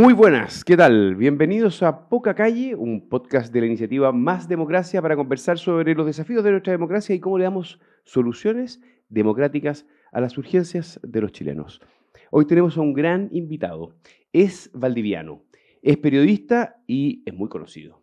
Muy buenas, ¿qué tal? Bienvenidos a Poca Calle, un podcast de la iniciativa Más Democracia para conversar sobre los desafíos de nuestra democracia y cómo le damos soluciones democráticas a las urgencias de los chilenos. Hoy tenemos a un gran invitado. Es valdiviano, es periodista y es muy conocido.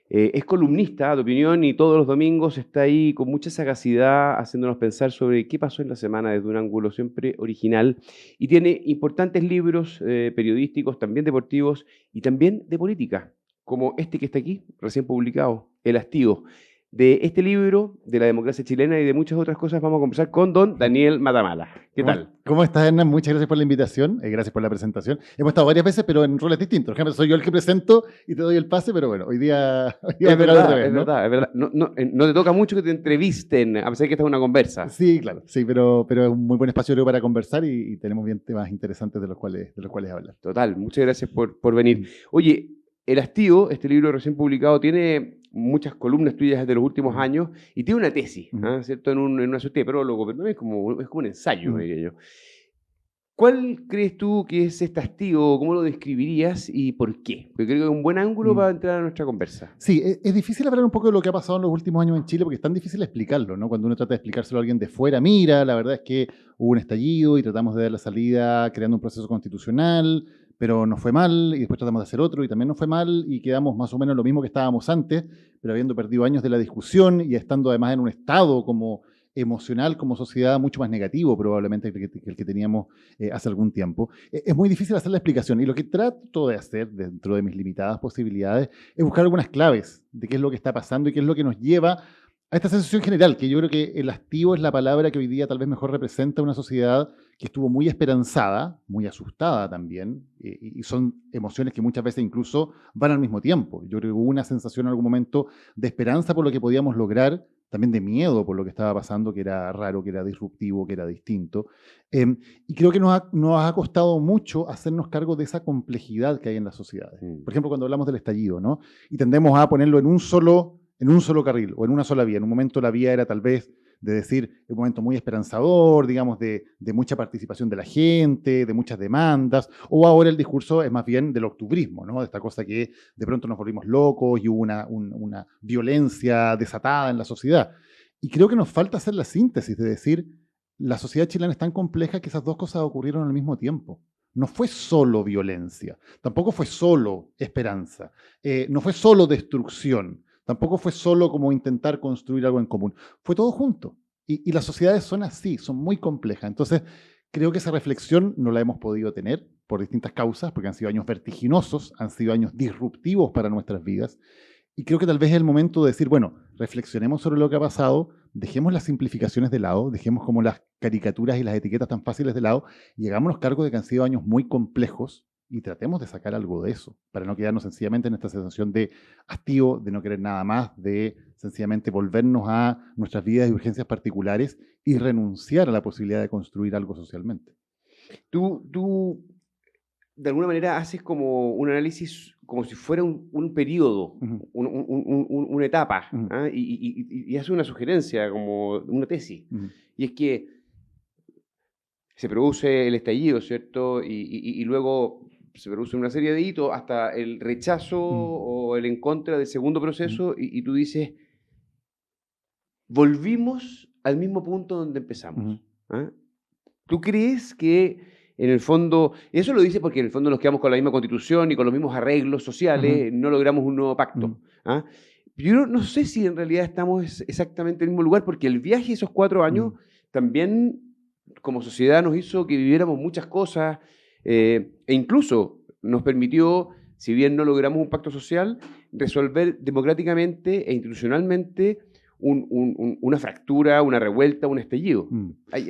Es columnista de opinión y todos los domingos está ahí con mucha sagacidad haciéndonos pensar sobre qué pasó en la semana desde un ángulo siempre original y tiene importantes libros periodísticos, también deportivos y también de política, como este que está aquí, recién publicado, El Hastío. De este libro, de la democracia chilena y de muchas otras cosas vamos a conversar con don Daniel Matamala. ¿Qué tal? ¿Cómo estás, Hernán? Muchas gracias por la invitación, gracias por la presentación. Hemos estado varias veces, pero en roles distintos. Por ejemplo, soy yo el que presento y te doy el pase, pero bueno, hoy día va a tocar otra vez, Es ¿no? verdad, es verdad. No te toca mucho que te entrevisten, a pesar de que esta es una conversa. Sí, claro, sí, pero es un muy buen espacio creo, para conversar y tenemos bien temas interesantes de los cuales hablar. Total, muchas gracias por venir. Oye, El Hastío, este libro recién publicado, tiene muchas columnas tuyas de los últimos años y tiene una tesis, ¿cierto? En una suerte de prólogo, pero no es como un ensayo, diría yo. ¿Cuál crees tú que es este hastío? ¿Cómo lo describirías y por qué? Porque creo que es un buen ángulo para entrar a nuestra conversa. Sí, es difícil hablar un poco de lo que ha pasado en los últimos años en Chile porque es tan difícil explicarlo, ¿no? Cuando uno trata de explicárselo a alguien de fuera, mira, la verdad es que hubo un estallido y tratamos de dar la salida creando un proceso constitucional, pero nos fue mal y después tratamos de hacer otro y también nos fue mal y quedamos más o menos lo mismo que estábamos antes, pero habiendo perdido años de la discusión y estando además en un estado como emocional como sociedad mucho más negativo probablemente que el que teníamos hace algún tiempo. Es muy difícil hacer la explicación y lo que trato de hacer dentro de mis limitadas posibilidades es buscar algunas claves de qué es lo que está pasando y qué es lo que nos lleva a esta sensación general, que yo creo que el hastío es la palabra que hoy día tal vez mejor representa una sociedad que estuvo muy esperanzada, muy asustada también, y son emociones que muchas veces incluso van al mismo tiempo. Yo creo que hubo una sensación en algún momento de esperanza por lo que podíamos lograr, también de miedo por lo que estaba pasando, que era raro, que era disruptivo, que era distinto. Y creo que nos ha costado mucho hacernos cargo de esa complejidad que hay en las sociedades. Por ejemplo, cuando hablamos del estallido, ¿no? Y tendemos a ponerlo en un solo carril o en una sola vía. En un momento la vía era tal vez de decir, un momento muy esperanzador, digamos, de mucha participación de la gente, de muchas demandas, o ahora el discurso es más bien del octubrismo, ¿no? De esta cosa que de pronto nos volvimos locos y hubo una violencia desatada en la sociedad. Y creo que nos falta hacer la síntesis de decir, la sociedad chilena es tan compleja que esas dos cosas ocurrieron al mismo tiempo. No fue solo violencia, tampoco fue solo esperanza, no fue solo destrucción. Tampoco fue solo como intentar construir algo en común. Fue todo junto. Y las sociedades son así, son muy complejas. Entonces, creo que esa reflexión no la hemos podido tener por distintas causas, porque han sido años vertiginosos, han sido años disruptivos para nuestras vidas. Y creo que tal vez es el momento de decir, bueno, reflexionemos sobre lo que ha pasado, dejemos las simplificaciones de lado, dejemos como las caricaturas y las etiquetas tan fáciles de lado y hagámonos cargo de que han sido años muy complejos y tratemos de sacar algo de eso, para no quedarnos sencillamente en esta sensación de hastío, de no querer nada más, de sencillamente volvernos a nuestras vidas y urgencias particulares y renunciar a la posibilidad de construir algo socialmente. Tú de alguna manera haces como un análisis como si fuera un periodo, una etapa, y haces una sugerencia, como una tesis. Y es que se produce el estallido, ¿cierto? Y luego se produce una serie de hitos hasta el rechazo o el en contra del segundo proceso y tú dices, volvimos al mismo punto donde empezamos. ¿Tú crees que en el fondo, eso lo dices porque en el fondo nos quedamos con la misma constitución y con los mismos arreglos sociales, no logramos un nuevo pacto? Yo no sé si en realidad estamos exactamente en el mismo lugar porque el viaje de esos 4 años también como sociedad nos hizo que viviéramos muchas cosas e incluso nos permitió, si bien no logramos un pacto social, resolver democráticamente e institucionalmente una fractura, una revuelta, un estallido.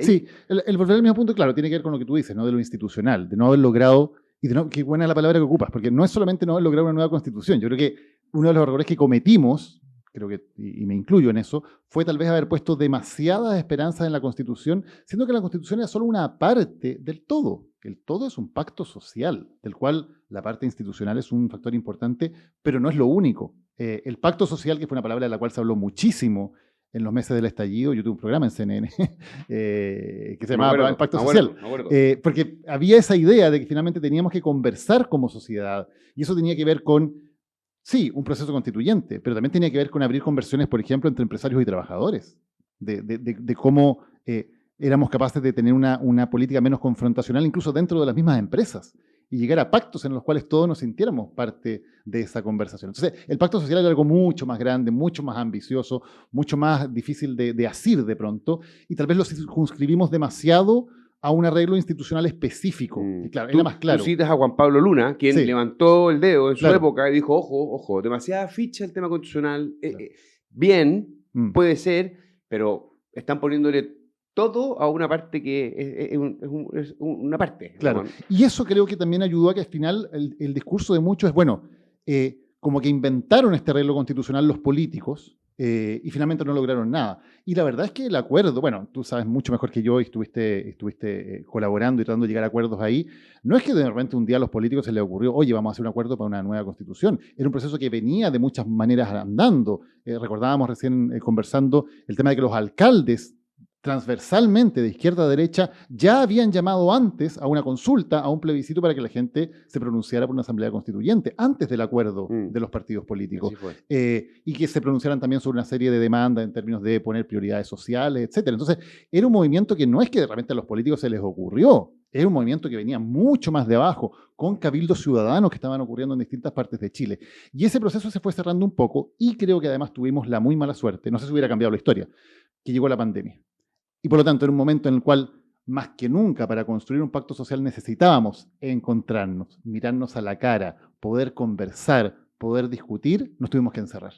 Sí, el volver al mismo punto, claro, tiene que ver con lo que tú dices, ¿no? De lo institucional, de no haber logrado, y de no, qué buena la palabra que ocupas, porque no es solamente no haber logrado una nueva constitución, yo creo que uno de los errores que cometimos, creo que, y me incluyo en eso, fue tal vez haber puesto demasiadas esperanzas en la constitución, siendo que la constitución era solo una parte del todo. El todo es un pacto social, del cual la parte institucional es un factor importante, pero no es lo único. El pacto social, que fue una palabra de la cual se habló muchísimo en los meses del estallido. Yo tuve un programa en CNN que se Me llamaba acuerdo, Impacto me Social. acuerdo, me acuerdo. Porque había esa idea de que finalmente teníamos que conversar como sociedad. Y eso tenía que ver con, sí, un proceso constituyente, pero también tenía que ver con abrir conversiones, por ejemplo, entre empresarios y trabajadores. De cómo éramos capaces de tener una política menos confrontacional, incluso dentro de las mismas empresas, y llegar a pactos en los cuales todos nos sintiéramos parte de esa conversación. Entonces, el pacto social era algo mucho más grande, mucho más ambicioso, mucho más difícil de asir de pronto, y tal vez lo circunscribimos demasiado a un arreglo institucional específico. Y claro, era más Tú claro. citas a Juan Pablo Luna, quien Sí, levantó el dedo en su claro. época y dijo, ojo, ojo, demasiada ficha el tema constitucional. Claro. Bien, Mm. puede ser, pero están poniéndole todo a una parte que es una parte. Claro, Digamos. y eso creo que también ayudó a que al final el discurso de muchos es, bueno, como que inventaron este arreglo constitucional los políticos y finalmente no lograron nada. Y la verdad es que el acuerdo, bueno, tú sabes mucho mejor que yo y estuviste colaborando y tratando de llegar a acuerdos ahí, no es que de repente un día a los políticos se les ocurrió, oye, vamos a hacer un acuerdo para una nueva constitución. Era un proceso que venía de muchas maneras andando. Recordábamos recién conversando el tema de que los alcaldes transversalmente de izquierda a derecha ya habían llamado antes a una consulta, a un plebiscito para que la gente se pronunciara por una asamblea constituyente, antes del acuerdo de los partidos políticos, y que se pronunciaran también sobre una serie de demandas en términos de poner prioridades sociales, etc. Entonces, era un movimiento que no es que de repente a los políticos se les ocurrió, era un movimiento que venía mucho más de abajo, con cabildos ciudadanos que estaban ocurriendo en distintas partes de Chile. Y ese proceso se fue cerrando un poco y creo que además tuvimos la muy mala suerte, no sé si hubiera cambiado la historia, que llegó la pandemia. Y por lo tanto, en un momento en el cual, más que nunca, para construir un pacto social necesitábamos encontrarnos, mirarnos a la cara, poder conversar, poder discutir, nos tuvimos que encerrar.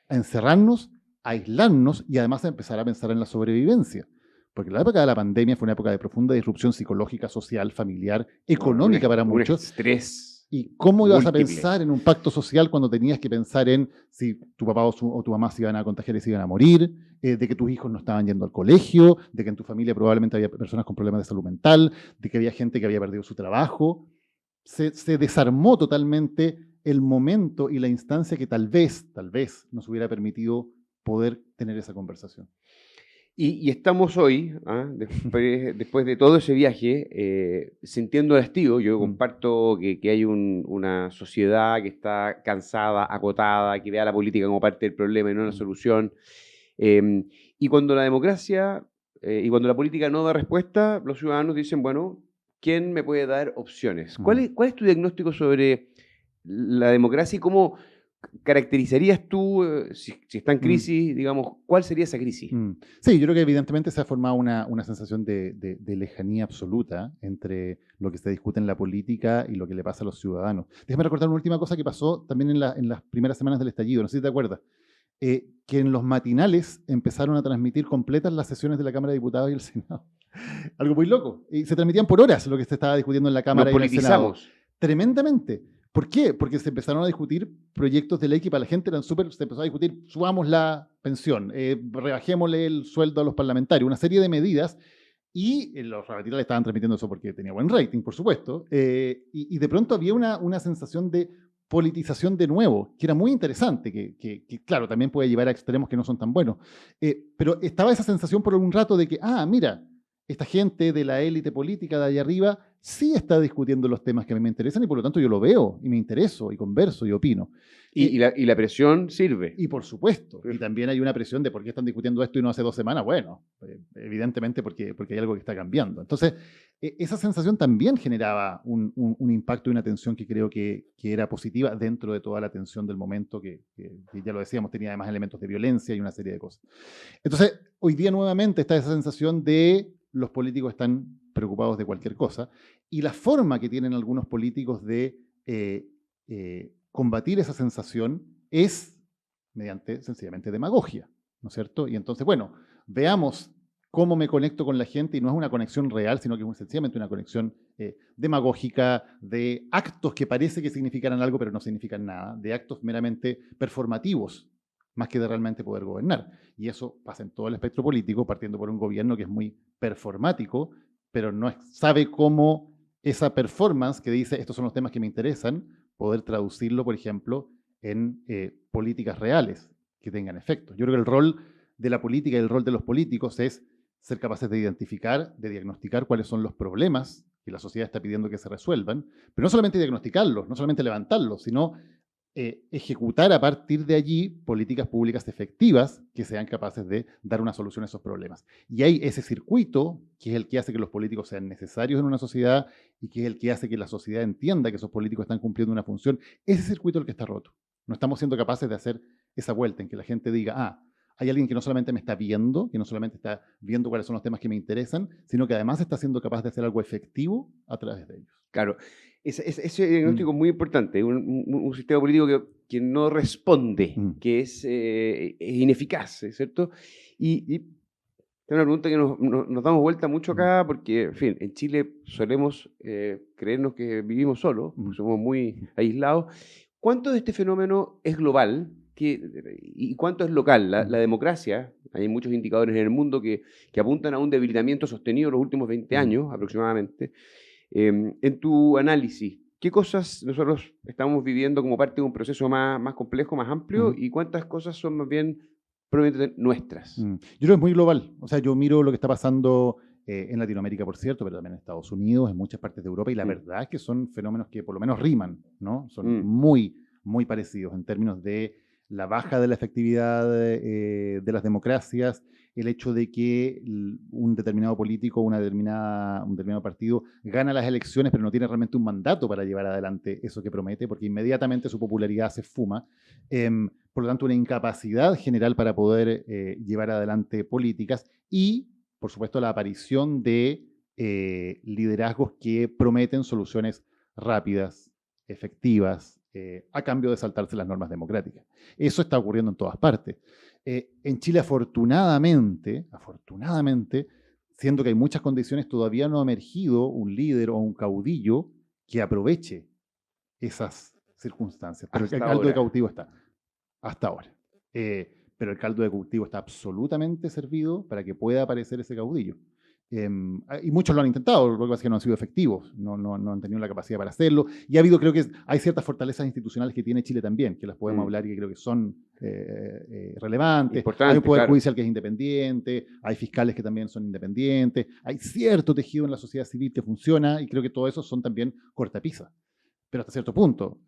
A encerrarnos, a aislarnos y además a empezar a pensar en la sobrevivencia. Porque la época de la pandemia fue una época de profunda disrupción psicológica, social, familiar, económica para muchos. Un estrés. ¿Y cómo ibas múltiple. a pensar en un pacto social cuando tenías que pensar en si tu papá o tu mamá se iban a contagiar y se iban a morir, de que tus hijos no estaban yendo al colegio, de que en tu familia probablemente había personas con problemas de salud mental, de que había gente que había perdido su trabajo? Se desarmó totalmente el momento y la instancia que tal vez nos hubiera permitido poder tener esa conversación. Y estamos hoy, después de todo ese viaje, sintiendo el hastío. Yo comparto que hay una sociedad que está cansada, agotada, que ve a la política como parte del problema y no una solución. Y cuando la democracia y cuando la política no da respuesta, los ciudadanos dicen, bueno, ¿quién me puede dar opciones? ¿Cuál es tu diagnóstico sobre la democracia y cómo caracterizarías tú, si está en crisis, digamos, cuál sería esa crisis? Sí, yo creo que evidentemente se ha formado una sensación de lejanía absoluta entre lo que se discute en la política y lo que le pasa a los ciudadanos. Déjame recordar una última cosa que pasó también en las primeras semanas del estallido, no sé si te acuerdas, que en los matinales empezaron a transmitir completas las sesiones de la Cámara de Diputados y el Senado. Algo muy loco. Y se transmitían por horas lo que se estaba discutiendo en la Cámara y en el Senado. Nos politizamos. Tremendamente. ¿Por qué? Porque se empezaron a discutir proyectos de ley que para la gente eran súper. Se empezó a discutir, subamos la pensión, rebajémosle el sueldo a los parlamentarios, una serie de medidas. Y los matinales estaban transmitiendo eso porque tenía buen rating, por supuesto. Y de pronto había una sensación de politización de nuevo, que era muy interesante, que claro, también puede llevar a extremos que no son tan buenos. Pero estaba esa sensación por un rato de que, mira, esta gente de la élite política de allá arriba sí está discutiendo los temas que a mí me interesan y por lo tanto yo lo veo y me intereso y converso y opino. Y la presión sirve. Y por supuesto, y también hay una presión de por qué están discutiendo esto y no hace 2 semanas. Bueno, evidentemente porque hay algo que está cambiando. Entonces, esa sensación también generaba un impacto y una tensión que creo que era positiva dentro de toda la tensión del momento, que ya lo decíamos, tenía además elementos de violencia y una serie de cosas. Entonces, hoy día nuevamente está esa sensación de los políticos están preocupados de cualquier cosa y la forma que tienen algunos políticos de combatir esa sensación es mediante sencillamente demagogia, ¿no es cierto? Y entonces, bueno, veamos cómo me conecto con la gente y no es una conexión real, sino que es sencillamente una conexión demagógica de actos que parece que significaran algo, pero no significan nada, de actos meramente performativos, más que de realmente poder gobernar. Y eso pasa en todo el espectro político, partiendo por un gobierno que es muy performático, pero no sabe cómo esa performance que dice estos son los temas que me interesan, poder traducirlo, por ejemplo, en políticas reales que tengan efecto. Yo creo que el rol de la política y el rol de los políticos es ser capaces de identificar, de diagnosticar cuáles son los problemas que la sociedad está pidiendo que se resuelvan, pero no solamente diagnosticarlos, no solamente levantarlos, sino ejecutar a partir de allí políticas públicas efectivas que sean capaces de dar una solución a esos problemas. Y hay ese circuito que es el que hace que los políticos sean necesarios en una sociedad y que es el que hace que la sociedad entienda que esos políticos están cumpliendo una función. Ese circuito es el que está roto. No estamos siendo capaces de hacer esa vuelta en que la gente diga, hay alguien que no solamente me está viendo, que no solamente está viendo cuáles son los temas que me interesan, sino que además está siendo capaz de hacer algo efectivo a través de ellos. Claro, ese diagnóstico es muy importante. Un sistema político que no responde, que es ineficaz, ¿cierto? Y tengo una pregunta que nos damos vuelta mucho acá, porque, en fin, en Chile solemos creernos que vivimos solos, somos muy aislados. ¿Cuánto de este fenómeno es global y cuánto es local? La democracia, hay muchos indicadores en el mundo que apuntan a un debilitamiento sostenido en los últimos 20 años aproximadamente. En tu análisis, ¿qué cosas nosotros estamos viviendo como parte de un proceso más complejo, más amplio, y cuántas cosas son más bien probablemente nuestras? Yo creo que es muy global. O sea, yo miro lo que está pasando en Latinoamérica, por cierto, pero también en Estados Unidos, en muchas partes de Europa, y la verdad es que son fenómenos que por lo menos riman, ¿no? Son muy, muy parecidos en términos de la baja de la efectividad de las democracias, el hecho de que un determinado político, un determinado partido gana las elecciones, pero no tiene realmente un mandato para llevar adelante eso que promete, porque inmediatamente su popularidad se esfuma. Por lo tanto, una incapacidad general para poder llevar adelante políticas y, por supuesto, la aparición de liderazgos que prometen soluciones rápidas, efectivas, a cambio de saltarse las normas democráticas. Eso está ocurriendo en todas partes. En Chile, afortunadamente, siendo que hay muchas condiciones, todavía no ha emergido un líder o un caudillo que aproveche esas circunstancias. Pero el caldo de cautivo está, hasta ahora. Pero el caldo de cultivo está absolutamente servido para que pueda aparecer ese caudillo. Y muchos lo han intentado, lo que pasa es que no han sido efectivos, no han tenido la capacidad para hacerlo. Y ha habido, creo que hay ciertas fortalezas institucionales que tiene Chile también, que las podemos hablar y que creo que son relevantes. Hay un poder judicial que es independiente, hay fiscales que también son independientes, hay cierto tejido en la sociedad civil que funciona y creo que todo eso son también cortapisas. Pero hasta cierto punto,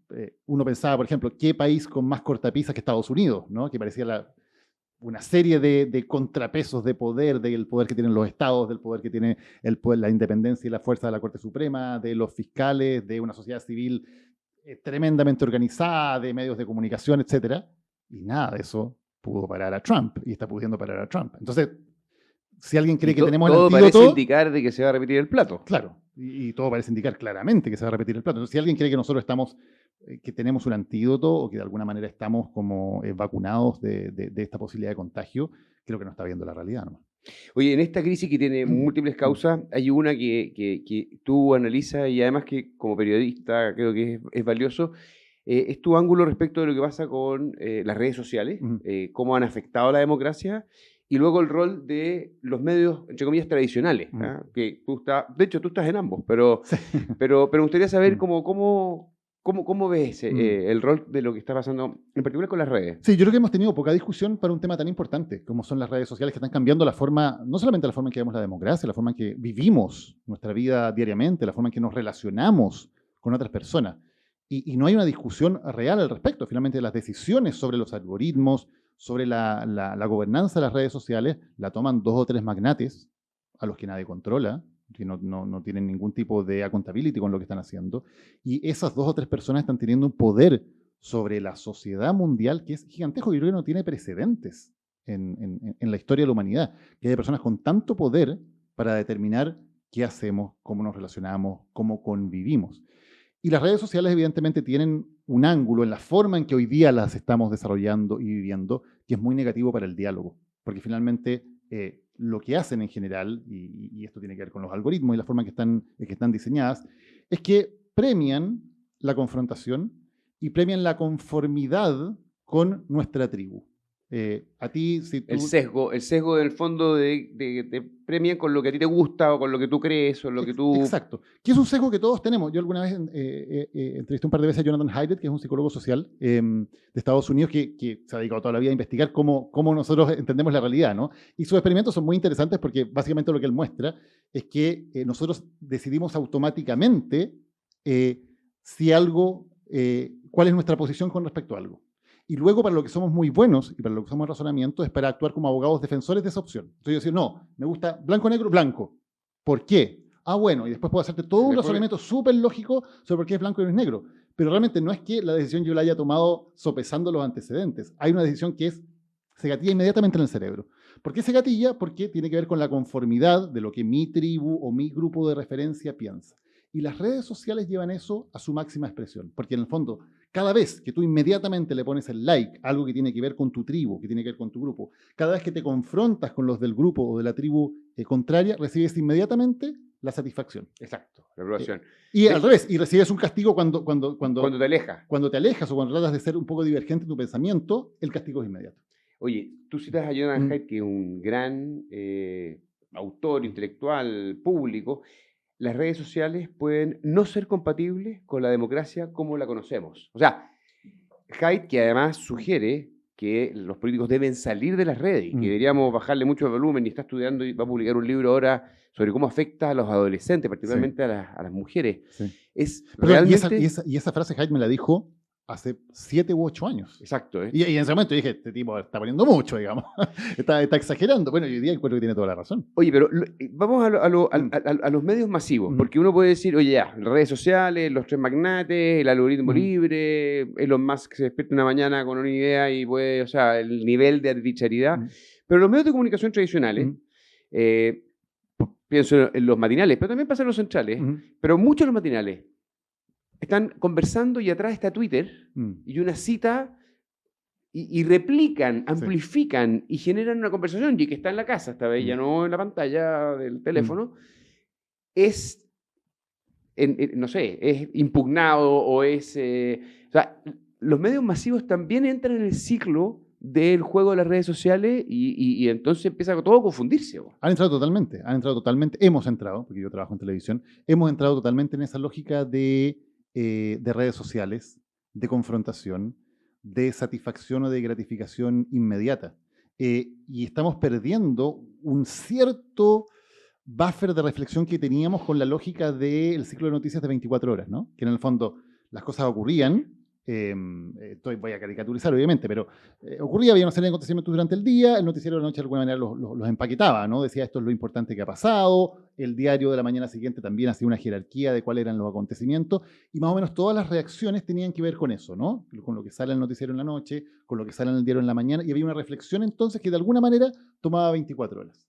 uno pensaba, por ejemplo, ¿qué país con más cortapisas que Estados Unidos? ¿No? Que parecía una serie de contrapesos de poder, del poder que tienen los estados, del poder que tiene la independencia y la fuerza de la Corte Suprema, de los fiscales, de una sociedad civil tremendamente organizada, de medios de comunicación, etc. Y nada de eso pudo parar a Trump, y está pudiendo parar a Trump. Entonces, si alguien cree que tenemos el antídoto... Todo parece indicar de que se va a repetir el plato. Claro, y todo parece indicar claramente que se va a repetir el plato. Entonces, si alguien cree que nosotros que tenemos un antídoto o que de alguna manera estamos como vacunados de esta posibilidad de contagio, creo que no está viendo la realidad, ¿no? Oye, en esta crisis que tiene múltiples causas, hay una que tú analizas y además que como periodista creo que es valioso, es tu ángulo respecto de lo que pasa con las redes sociales, cómo han afectado a la democracia, y luego el rol de los medios, entre comillas, tradicionales, que de hecho tú estás en ambos, pero me gustaría saber ¿Cómo ves el rol de lo que está pasando, en particular con las redes? Sí, yo creo que hemos tenido poca discusión para un tema tan importante como son las redes sociales, que están cambiando la forma, no solamente la forma en que vemos la democracia, la forma en que vivimos nuestra vida diariamente, la forma en que nos relacionamos con otras personas. Y no hay una discusión real al respecto. Finalmente, las decisiones sobre los algoritmos, sobre la gobernanza de las redes sociales, la toman 2 o 3 magnates a los que nadie controla, que no tienen ningún tipo de accountability con lo que están haciendo, y esas 2 o 3 personas están teniendo un poder sobre la sociedad mundial que es gigantesco y creo que no tiene precedentes en la historia de la humanidad, que haya personas con tanto poder para determinar qué hacemos, cómo nos relacionamos, cómo convivimos. Y las redes sociales evidentemente tienen un ángulo en la forma en que hoy día las estamos desarrollando y viviendo, que es muy negativo para el diálogo, porque finalmente lo que hacen en general, y esto tiene que ver con los algoritmos y la forma en que están diseñadas, es que premian la confrontación y premian la conformidad con nuestra tribu. A ti, si tú... El sesgo del fondo te premian con lo que a ti te gusta o con lo que tú crees o lo que tú... Exacto. Que es un sesgo que todos tenemos. Yo alguna vez entrevisté un par de veces a Jonathan Haidt, que es un psicólogo social de Estados Unidos que se ha dedicado toda la vida a investigar cómo nosotros entendemos la realidad, ¿no? Y sus experimentos son muy interesantes porque básicamente lo que él muestra es que nosotros decidimos automáticamente si algo, cuál es nuestra posición con respecto a algo. Y luego, para lo que somos muy buenos y para lo que somos razonamiento, es para actuar como abogados defensores de esa opción. Entonces yo decir, no, me gusta blanco, negro, blanco. ¿Por qué? Ah, bueno, y después puedo hacerte todo un razonamiento súper lógico sobre por qué es blanco y no es negro. Pero realmente no es que la decisión yo la haya tomado sopesando los antecedentes. Hay una decisión que se gatilla inmediatamente en el cerebro. ¿Por qué se gatilla? Porque tiene que ver con la conformidad de lo que mi tribu o mi grupo de referencia piensa. Y las redes sociales llevan eso a su máxima expresión. Porque en el fondo, cada vez que tú inmediatamente le pones el like, algo que tiene que ver con tu tribu, que tiene que ver con tu grupo, cada vez que te confrontas con los del grupo o de la tribu contraria, recibes inmediatamente la satisfacción. Exacto, la aprobación. Y al revés, y recibes un castigo cuando te alejas. Cuando te alejas o cuando tratas de ser un poco divergente en tu pensamiento, el castigo es inmediato. Oye, tú citas a Jonathan Haidt, que es un gran autor intelectual público. Las redes sociales pueden no ser compatibles con la democracia como la conocemos. O sea, Haidt, que además sugiere que los políticos deben salir de las redes y que deberíamos bajarle mucho el volumen, y está estudiando y va a publicar un libro ahora sobre cómo afecta a los adolescentes, particularmente a las mujeres. Sí. Es Perdón, realmente... y esa frase Haidt me la dijo hace 7 u 8 años. Exacto. Y en ese momento dije, este tipo está poniendo mucho, digamos. está exagerando. Bueno, hoy día encuentro que tiene toda la razón. Oye, pero vamos a los medios masivos, porque uno puede decir, oye, ya, las redes sociales, los tres magnates, el algoritmo libre, Elon Musk se despierta una mañana con una idea y puede, o sea, el nivel de arbitrariedad. Pero los medios de comunicación tradicionales, pienso en los matinales, pero también pasa en los centrales, pero muchos de los matinales están conversando y atrás está Twitter y una cita y replican, amplifican y generan una conversación y que está en la casa esta vez, ya no en la pantalla del teléfono, es, no sé, es impugnado o es... o sea, los medios masivos también entran en el ciclo del juego de las redes sociales y entonces empieza todo a confundirse. Han entrado totalmente, hemos entrado, porque yo trabajo en televisión, hemos entrado totalmente en esa lógica de redes sociales, de confrontación, de satisfacción o de gratificación inmediata. Y estamos perdiendo un cierto buffer de reflexión que teníamos con la lógica del ciclo de noticias de 24 horas, ¿no? Que en el fondo las cosas ocurrían, voy a caricaturizar obviamente, pero ocurría, había una serie de acontecimientos durante el día, el noticiero de la noche de alguna manera los empaquetaba, ¿no? Decía esto es lo importante que ha pasado, el diario de la mañana siguiente también hacía una jerarquía de cuáles eran los acontecimientos, y más o menos todas las reacciones tenían que ver con eso, ¿no? Con lo que sale en el noticiero en la noche, con lo que sale en el diario en la mañana, y había una reflexión entonces que de alguna manera tomaba 24 horas.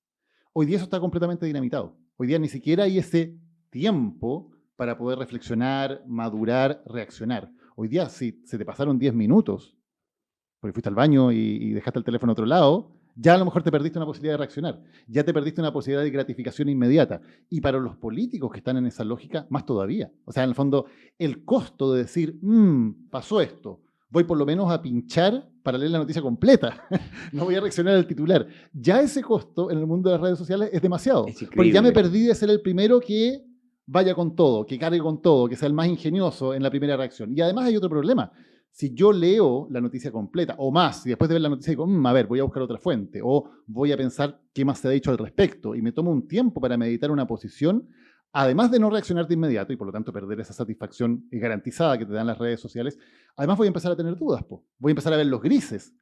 Hoy día eso está completamente dinamitado. Hoy día ni siquiera hay ese tiempo para poder reflexionar, madurar, reaccionar. Hoy día, si se te pasaron 10 minutos, porque fuiste al baño y dejaste el teléfono a otro lado, ya a lo mejor te perdiste una posibilidad de reaccionar, ya te perdiste una posibilidad de gratificación inmediata. Y para los políticos que están en esa lógica, más todavía. O sea, en el fondo, el costo de decir, pasó esto, voy por lo menos a pinchar para leer la noticia completa, no voy a reaccionar al titular. Ya ese costo en el mundo de las redes sociales es demasiado. Porque ya me perdí de ser el primero que vaya con todo, que cargue con todo, que sea el más ingenioso en la primera reacción. Y además hay otro problema. Si yo leo la noticia completa, o más, y después de ver la noticia digo, a ver, voy a buscar otra fuente, o voy a pensar qué más se ha dicho al respecto, y me tomo un tiempo para meditar una posición, además de no reaccionar de inmediato, y por lo tanto perder esa satisfacción garantizada que te dan las redes sociales, además voy a empezar a tener dudas, voy a empezar a ver los grises.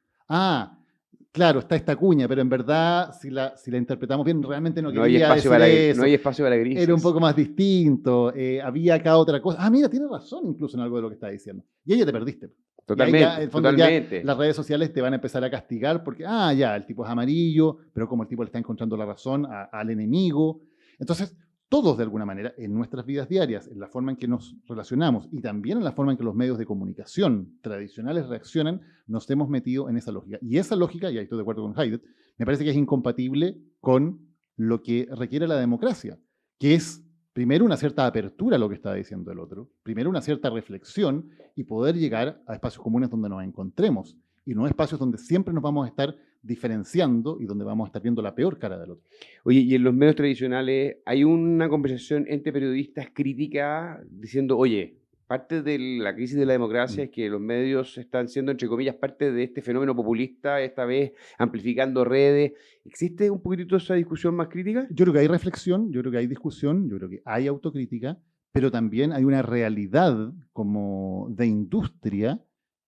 Claro, está esta cuña, pero en verdad, si la interpretamos bien, realmente no quería decir eso. No hay espacio para grises. Era un poco más distinto. Había acá otra cosa. Mira, tiene razón incluso en algo de lo que está diciendo. Y ahí ya te perdiste. Totalmente, totalmente. Las redes sociales te van a empezar a castigar porque, el tipo es amarillo, pero como el tipo le está encontrando la razón al enemigo. Entonces, todos de alguna manera, en nuestras vidas diarias, en la forma en que nos relacionamos y también en la forma en que los medios de comunicación tradicionales reaccionan, nos hemos metido en esa lógica. Y esa lógica, y ahí estoy de acuerdo con Haidt, me parece que es incompatible con lo que requiere la democracia, que es primero una cierta apertura a lo que está diciendo el otro, primero una cierta reflexión y poder llegar a espacios comunes donde nos encontremos. y no espacios donde siempre nos vamos a estar diferenciando y donde vamos a estar viendo la peor cara del otro. Oye, y en los medios tradicionales hay una conversación entre periodistas crítica diciendo, oye, parte de la crisis de la democracia es que los medios están siendo, entre comillas, parte de este fenómeno populista, esta vez amplificando redes. ¿Existe un poquitito esa discusión más crítica? Yo creo que hay reflexión, yo creo que hay discusión, yo creo que hay autocrítica, pero también hay una realidad como de industria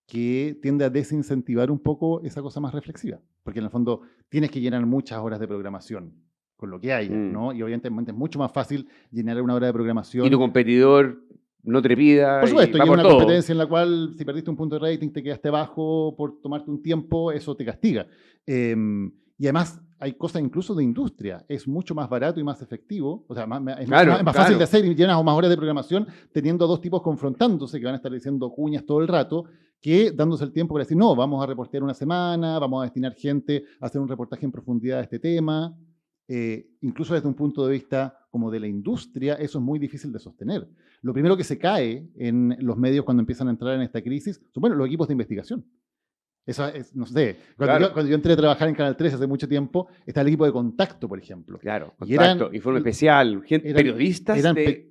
que tiende a desincentivar un poco esa cosa más reflexiva, porque en el fondo tienes que llenar muchas horas de programación con lo que hay, ¿no? Y obviamente es mucho más fácil llenar una hora de programación. Y tu competidor no trepida. Por supuesto, y es una todo. competencia en la cual si perdiste un punto de rating, te quedaste bajo por tomarte un tiempo, eso te castiga. Y además hay cosas incluso de industria, es mucho más barato y más efectivo, o sea, es más fácil de hacer y llenas más horas de programación teniendo a dos tipos confrontándose que van a estar diciendo cuñas todo el rato, que dándose el tiempo para decir, no, vamos a reportear una semana, vamos a destinar gente a hacer un reportaje en profundidad de este tema. Incluso desde un punto de vista como de la industria, eso es muy difícil de sostener. Lo primero que se cae en los medios cuando empiezan a entrar en esta crisis son, bueno, los equipos de investigación. Eso es, no sé, cuando yo entré a trabajar en Canal 13 hace mucho tiempo, estaba el equipo de Contacto, por ejemplo. Claro, Contacto, informe especial, periodistas.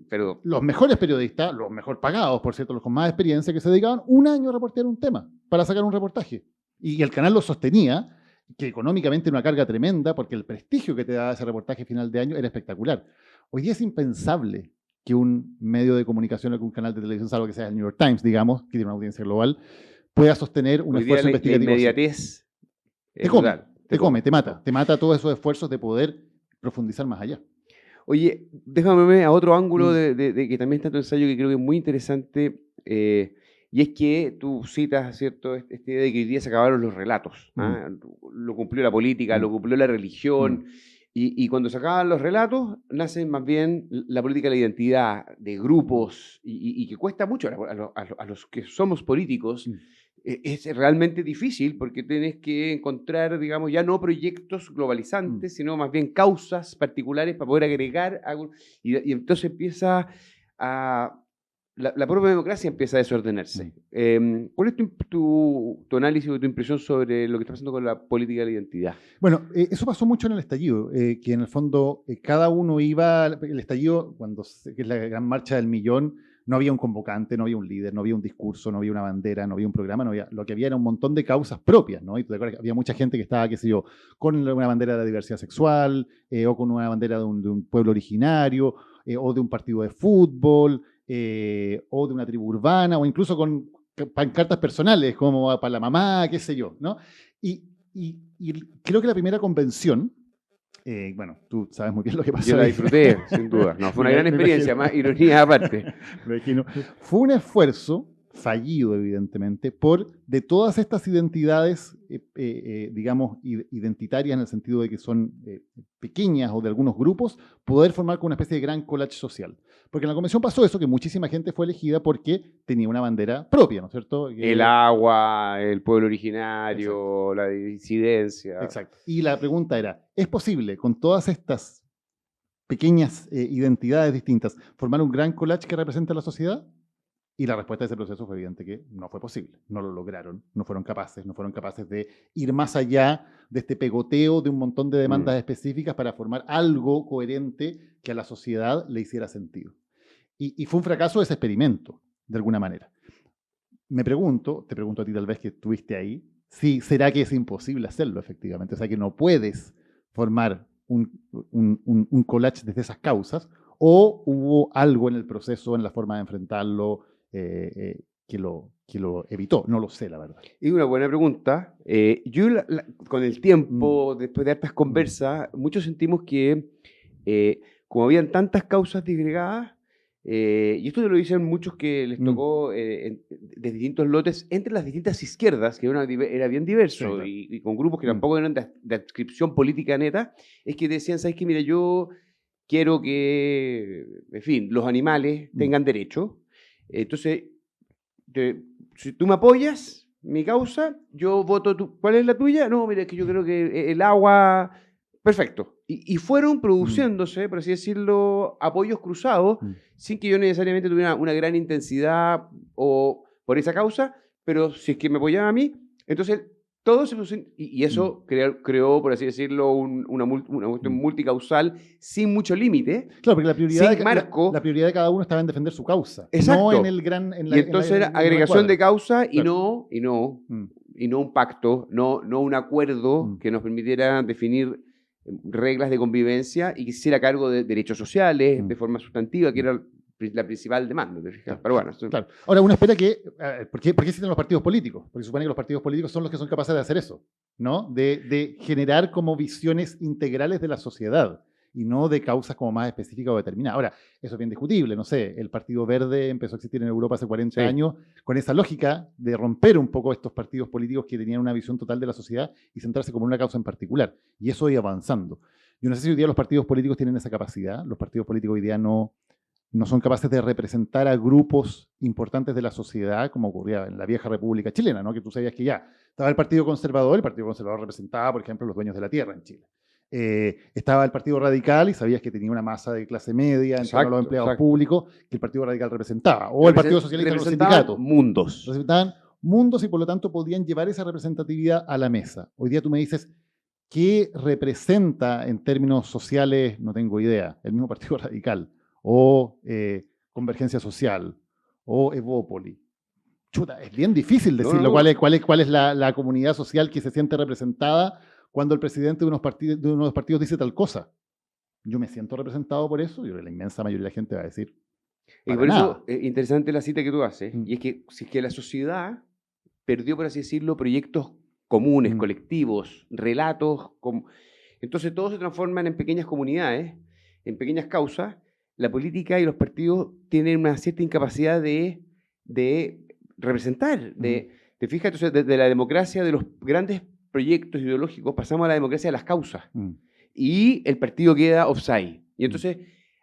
Pero los mejores periodistas, los mejor pagados, por cierto, los con más experiencia, que se dedicaban un año a reportear un tema, para sacar un reportaje. Y el canal lo sostenía, que económicamente era una carga tremenda, porque el prestigio que te daba ese reportaje final de año era espectacular. Hoy día es impensable que un medio de comunicación o que un canal de televisión, salvo que sea el New York Times, digamos, que tiene una audiencia global, pueda sostener un esfuerzo investigativo. La inmediatez te mata todos esos esfuerzos de poder profundizar más allá. Oye, déjame ver a otro ángulo de que también está tu ensayo que creo que es muy interesante, y es que tú citas, ¿cierto?, esta idea de que hoy día se acabaron los relatos. Lo cumplió la política, lo cumplió la religión, y cuando se acaban los relatos, nacen más bien la política de la identidad, de grupos, y que cuesta mucho a los que somos políticos. Es realmente difícil porque tienes que encontrar, digamos, ya no proyectos globalizantes, sino más bien causas particulares para poder agregar algo. Y entonces empieza la propia democracia empieza a desordenarse. ¿Cuál es tu análisis o tu impresión sobre lo que está pasando con la política de la identidad? Bueno, eso pasó mucho en el estallido, que en el fondo cada uno iba, el estallido, que es la gran marcha del millón, no había un convocante, no había un líder, no había un discurso, no había una bandera, no había un programa, lo que había era un montón de causas propias, ¿no? Y tú te acuerdas que había mucha gente que estaba, qué sé yo, con una bandera de la diversidad sexual, o con una bandera de un pueblo originario, o de un partido de fútbol, o de una tribu urbana, o incluso con pancartas personales, como para la mamá, qué sé yo, ¿no? Y creo que la primera convención, bueno, tú sabes muy bien lo que pasó. Yo la disfruté, sin duda. No, fue una gran experiencia, más ironía aparte. Fue un esfuerzo fallido, evidentemente, de todas estas identidades, digamos, identitarias en el sentido de que son pequeñas o de algunos grupos, poder formar como una especie de gran collage social. Porque en la convención pasó eso, que muchísima gente fue elegida porque tenía una bandera propia, ¿no es cierto? El agua, el pueblo originario, exacto, la disidencia. Exacto. Y la pregunta era, ¿es posible con todas estas pequeñas identidades distintas formar un gran collage que represente a la sociedad? Y la respuesta de ese proceso fue evidente que no fue posible, no lo lograron, no fueron capaces de ir más allá de este pegoteo de un montón de demandas específicas para formar algo coherente que a la sociedad le hiciera sentido. Y fue un fracaso ese experimento, de alguna manera. Te pregunto a ti tal vez que estuviste ahí, si será que es imposible hacerlo efectivamente, o sea que no puedes formar un collage desde esas causas, o hubo algo en el proceso, en la forma de enfrentarlo, que lo evitó. No lo sé, la verdad. Es una buena pregunta. Yo con el tiempo, después de hartas conversas, muchos sentimos que como habían tantas causas disgregadas, y esto lo dicen muchos que les tocó de distintos lotes entre las distintas izquierdas, que era bien diverso, sí, claro, y con grupos que tampoco eran de adscripción política neta, es que decían, ¿sabes qué? Mira, yo quiero que, en fin, los animales tengan derecho. Entonces, si tú me apoyas mi causa, yo voto. ¿Cuál es la tuya? No, mira, es que yo creo que el agua... Perfecto. Y fueron produciéndose, por así decirlo, apoyos cruzados, sin que yo necesariamente tuviera una gran intensidad o por esa causa, pero si es que me apoyaba a mí, entonces Todo se puso y eso creó, por así decirlo, una cuestión multicausal sin mucho límite, Claro, porque sin marco. la prioridad de cada uno estaba en defender su causa, no en Exacto. el gran, Y entonces era en el gran agregación de cuadro. causa Claro. y no un pacto, no un acuerdo que nos permitiera definir reglas de convivencia y que se hiciera cargo de derechos sociales de forma sustantiva, que era la principal demanda, ¿te fijas? Claro. Pero bueno, Claro. Ahora uno espera que... ¿por qué existen los partidos políticos? Porque se supone que los partidos políticos son los que son capaces de hacer eso, ¿no? De generar como visiones integrales de la sociedad y no de causas como más específicas o determinadas. Ahora, eso es bien discutible, no sé, el Partido Verde empezó a existir en Europa hace 40 años con esa lógica de romper un poco estos partidos políticos que tenían una visión total de la sociedad y centrarse como en una causa en particular. Y eso iba avanzando. Yo no sé si hoy día los partidos políticos tienen esa capacidad. Los partidos políticos hoy día no son capaces de representar a grupos importantes de la sociedad, como ocurría en la vieja República Chilena, ¿no? Que tú sabías que ya estaba el Partido Conservador representaba, por ejemplo, los dueños de la tierra en Chile. Estaba el Partido Radical y sabías que tenía una masa de clase media en torno a los empleados públicos que el Partido Radical representaba, o el Partido Socialista en los sindicatos. Representaban mundos y por lo tanto podían llevar esa representatividad a la mesa. Hoy día tú me dices, ¿qué representa en términos sociales? No tengo idea. El mismo Partido Radical, o Convergencia Social, o Evópoli. Chuta, es bien difícil decirlo. ¿Cuál es la comunidad social que se siente representada cuando el presidente de uno de los partidos dice tal cosa? Yo me siento representado por eso. Yo creo que la inmensa mayoría de la gente va a decir y por eso es interesante la cita que tú haces, y es que si es que la sociedad perdió, por así decirlo, proyectos comunes, colectivos, relatos, entonces todos se transforman en pequeñas comunidades, en pequeñas causas. La política y los partidos tienen una cierta incapacidad de representar, te fijas, entonces de la democracia, de los grandes proyectos ideológicos, pasamos a la democracia de las causas, y el partido queda offside, y entonces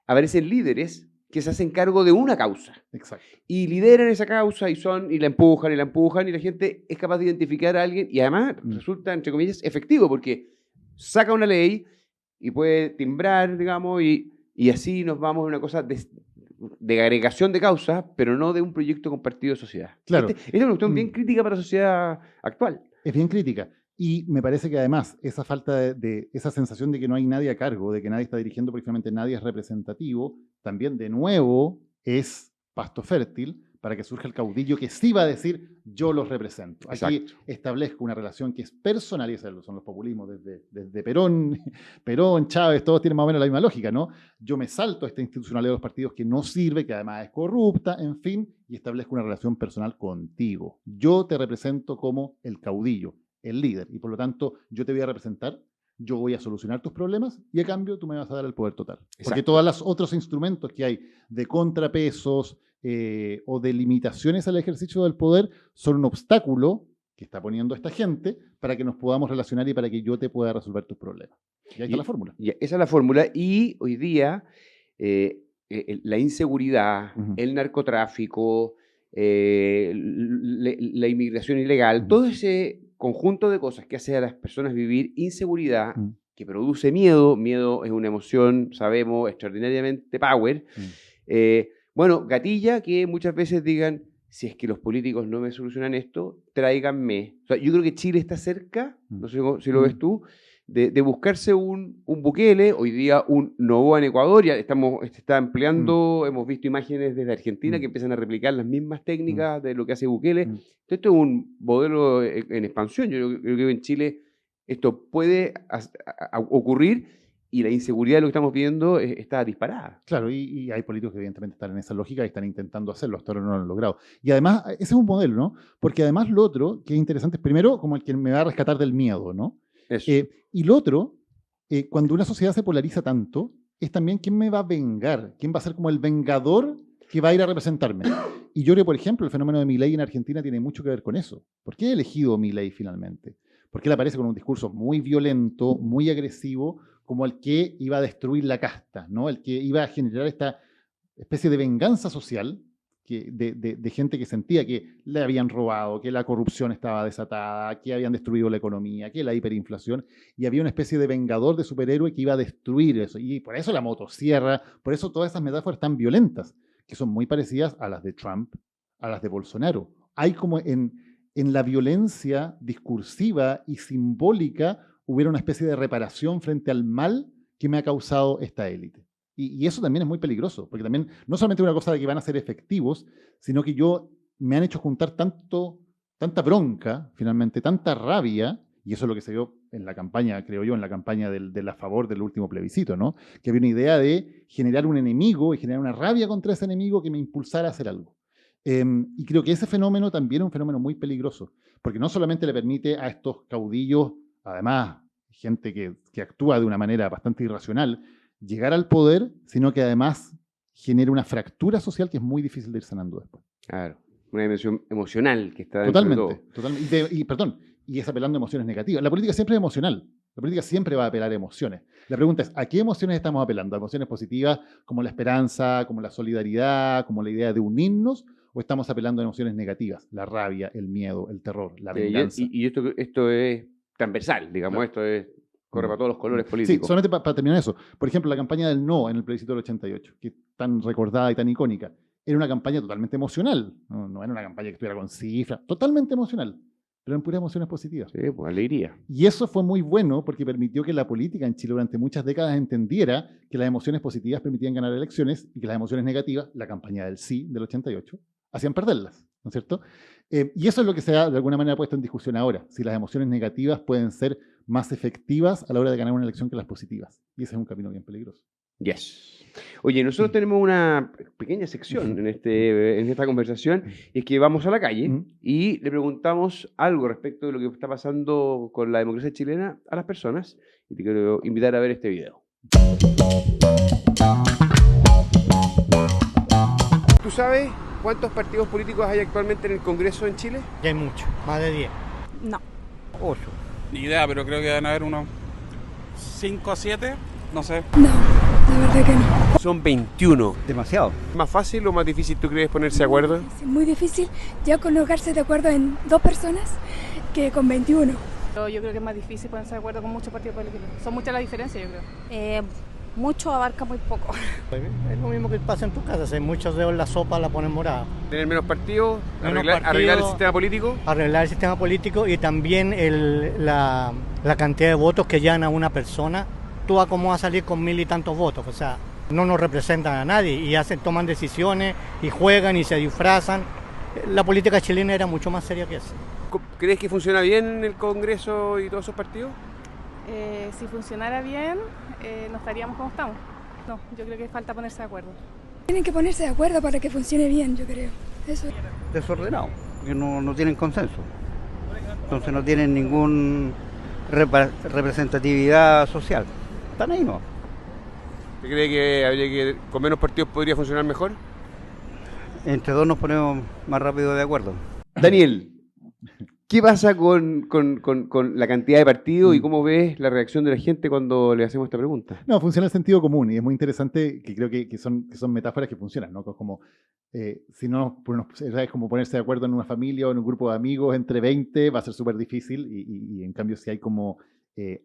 aparecen líderes que se hacen cargo de una causa. Exacto. Y lideran esa causa y la empujan, y la gente es capaz de identificar a alguien, y además resulta, entre comillas, efectivo, porque saca una ley y puede timbrar, digamos, y así nos vamos a una cosa de agregación de causas, pero no de un proyecto compartido de sociedad. Claro. Esta es una cuestión bien crítica para la sociedad actual. Es bien crítica. Y me parece que además esa falta de esa sensación de que no hay nadie a cargo, de que nadie está dirigiendo, porque finalmente nadie es representativo, también de nuevo es pasto fértil para que surja el caudillo que sí va a decir yo los represento. Aquí establezco una relación que es personal, y esos son los populismos desde Perón, Chávez, todos tienen más o menos la misma lógica, ¿no? Yo me salto a esta institucionalidad de los partidos que no sirve, que además es corrupta, en fin, y establezco una relación personal contigo. Yo te represento como el caudillo, el líder, y por lo tanto yo te voy a representar, yo voy a solucionar tus problemas y a cambio tú me vas a dar el poder total. Porque todos los otros instrumentos que hay de contrapesos o de limitaciones al ejercicio del poder son un obstáculo que está poniendo esta gente para que nos podamos relacionar y para que yo te pueda resolver tus problemas. Y ahí está la fórmula. Esa es la fórmula, y hoy día la inseguridad, el narcotráfico, la inmigración ilegal, todo ese conjunto de cosas que hace a las personas vivir inseguridad, que produce miedo. Miedo es una emoción, sabemos, extraordinariamente power. Bueno, gatilla que muchas veces digan, si es que los políticos no me solucionan esto, tráiganme. O sea, yo creo que Chile está cerca, no sé si lo ves tú, de buscarse un Bukele, hoy día un Noboa en Ecuador, ya está empleando, hemos visto imágenes desde Argentina que empiezan a replicar las mismas técnicas de lo que hace Bukele. Esto es un modelo en expansión. Yo creo que en Chile esto puede ocurrir, y la inseguridad de lo que estamos viendo está disparada. Claro, y hay políticos que evidentemente están en esa lógica y están intentando hacerlo, hasta ahora no lo han logrado. Y además, ese es un modelo, ¿no? Porque además lo otro que es interesante es primero como el que me va a rescatar del miedo, ¿no? Y lo otro, cuando una sociedad se polariza tanto, es también quién me va a vengar, quién va a ser como el vengador que va a ir a representarme. Y yo creo, por ejemplo, el fenómeno de Milei en Argentina tiene mucho que ver con eso. ¿Por qué he elegido Milei finalmente? Porque él aparece con un discurso muy violento, muy agresivo, como el que iba a destruir la casta, ¿no? El que iba a generar esta especie de venganza social de gente que sentía que le habían robado, que la corrupción estaba desatada, que habían destruido la economía, que la hiperinflación, y había una especie de vengador, de superhéroe que iba a destruir eso. Y por eso la motosierra, por eso todas esas metáforas tan violentas, que son muy parecidas a las de Trump, a las de Bolsonaro. Hay como en en la violencia discursiva y simbólica hubiera una especie de reparación frente al mal que me ha causado esta élite. Y eso también es muy peligroso, porque también no solamente una cosa de que van a ser efectivos, sino que me han hecho juntar tanta bronca, finalmente, tanta rabia, y eso es lo que se vio en la campaña, creo yo, en la campaña de la favor del último plebiscito, ¿no? Que había una idea de generar un enemigo y generar una rabia contra ese enemigo que me impulsara a hacer algo. Y creo que ese fenómeno también es un fenómeno muy peligroso, porque no solamente le permite a estos caudillos, además, gente que actúa de una manera bastante irracional, llegar al poder, sino que además genera una fractura social que es muy difícil de ir sanando después. Claro, una dimensión emocional que está dentro de todo. Totalmente. Y es apelando a emociones negativas. La política siempre es emocional. La política siempre va a apelar a emociones. La pregunta es, ¿a qué emociones estamos apelando? ¿A emociones positivas como la esperanza, como la solidaridad, como la idea de unirnos? ¿O estamos apelando a emociones negativas? La rabia, el miedo, el terror, la venganza. Y esto es transversal, digamos, Claro. corre para todos los colores políticos. Sí, solamente para terminar eso. Por ejemplo, la campaña del no en el plebiscito del 88, que es tan recordada y tan icónica, era una campaña totalmente emocional. No era una campaña que estuviera con cifras, totalmente emocional, pero en puras emociones positivas. Sí, pues alegría. Y eso fue muy bueno porque permitió que la política en Chile durante muchas décadas entendiera que las emociones positivas permitían ganar elecciones y que las emociones negativas, la campaña del sí del 88, hacían perderlas, ¿no es cierto? Y eso es lo que se ha de alguna manera puesto en discusión ahora, si las emociones negativas pueden ser más efectivas a la hora de ganar una elección que las positivas. Y ese es un camino bien peligroso. Yes. Oye, nosotros tenemos una pequeña sección en esta conversación, y es que vamos a la calle y le preguntamos algo respecto de lo que está pasando con la democracia chilena a las personas, y te quiero invitar a ver este video. ¿Tú sabes cuántos partidos políticos hay actualmente en el Congreso en Chile? Ya hay mucho, más de 10. No. 8. Ni idea, pero creo que van a haber unos 5 o 7, no sé. No, la verdad que no. Son 21. Demasiado. ¿Más fácil o más difícil tú crees ponerse de acuerdo? Es muy difícil ya colocarse de acuerdo en 2 personas que con 21. Yo creo que es más difícil ponerse de acuerdo con muchos partidos políticos. Son muchas las diferencias, yo creo. Mucho abarca muy poco. Es lo mismo que pasa en tu casa, si hay muchos dedos en la sopa la ponen morada. ¿Tener menos partidos? Menos ¿Arreglar el partidos. sistema político? Arreglar el sistema político y también la cantidad de votos que llevan a una persona. Tú a cómo va a salir con 1000 y tantos votos, o sea, no nos representan a nadie y toman decisiones y juegan y se disfrazan. La política chilena era mucho más seria que eso. ¿Crees que funciona bien el Congreso y todos esos partidos? Si funcionara bien, no estaríamos como estamos. No, yo creo que falta ponerse de acuerdo. Tienen que ponerse de acuerdo para que funcione bien, yo creo. Eso. Desordenado, que no tienen consenso. Entonces no tienen ninguna representatividad social. Están ahí, ¿no? ¿Te cree que con menos partidos podría funcionar mejor? Entre dos nos ponemos más rápido de acuerdo. Daniel, ¿qué pasa con la cantidad de partidos y cómo ves la reacción de la gente cuando le hacemos esta pregunta? No, funciona el sentido común y es muy interesante que creo que son metáforas que funcionan, ¿no? Como, si no, es como ponerse de acuerdo en una familia o en un grupo de amigos entre 20 va a ser súper difícil y en cambio si hay como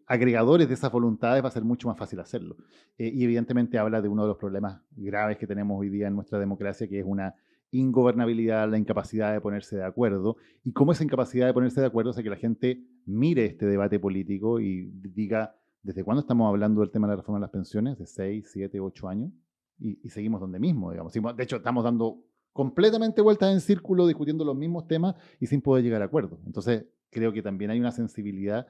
agregadores de esas voluntades va a ser mucho más fácil hacerlo. Y evidentemente habla de uno de los problemas graves que tenemos hoy día en nuestra democracia, que es una ingobernabilidad, la incapacidad de ponerse de acuerdo, y cómo esa incapacidad de ponerse de acuerdo hace que la gente mire este debate político y diga, ¿desde cuándo estamos hablando del tema de la reforma de las pensiones? ¿De 6, 7, 8 años? Y seguimos donde mismo, digamos. De hecho, estamos dando completamente vueltas en círculo, discutiendo los mismos temas y sin poder llegar a acuerdos. Entonces, creo que también hay una sensibilidad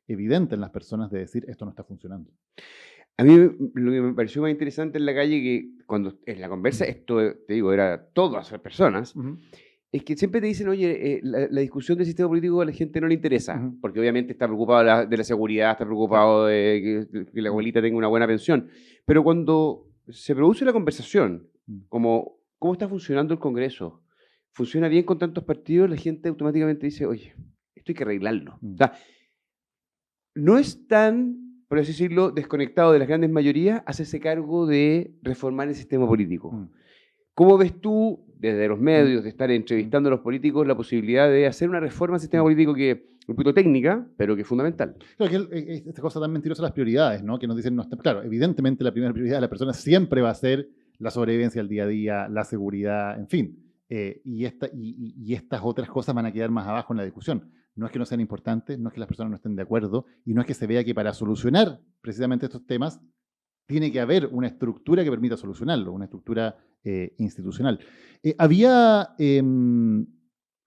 evidente en las personas de decir, esto no está funcionando. A mí lo que me pareció más interesante en la calle, que cuando en la conversa, esto te digo, era todas las personas, es que siempre te dicen, oye, la discusión del sistema político a la gente no le interesa, porque obviamente está preocupado de la seguridad, está preocupado de que la abuelita tenga una buena pensión. Pero cuando se produce la conversación, como cómo está funcionando el Congreso, funciona bien con tantos partidos, la gente automáticamente dice, oye, esto hay que arreglarlo. O sea, no es tan, por así decirlo, desconectado de las grandes mayorías, hacerse cargo de reformar el sistema político. ¿Cómo ves tú, desde los medios, de estar entrevistando a los políticos, la posibilidad de hacer una reforma al sistema político que es un poquito técnica, pero que es fundamental? Claro, que esta cosa tan mentirosa de las prioridades, ¿no? Que nos dicen, claro, evidentemente la primera prioridad de la persona siempre va a ser la sobrevivencia al día a día, la seguridad, en fin. y estas otras cosas van a quedar más abajo en la discusión. No es que no sean importantes, no es que las personas no estén de acuerdo, y no es que se vea que para solucionar precisamente estos temas tiene que haber una estructura que permita solucionarlo, una estructura institucional. Había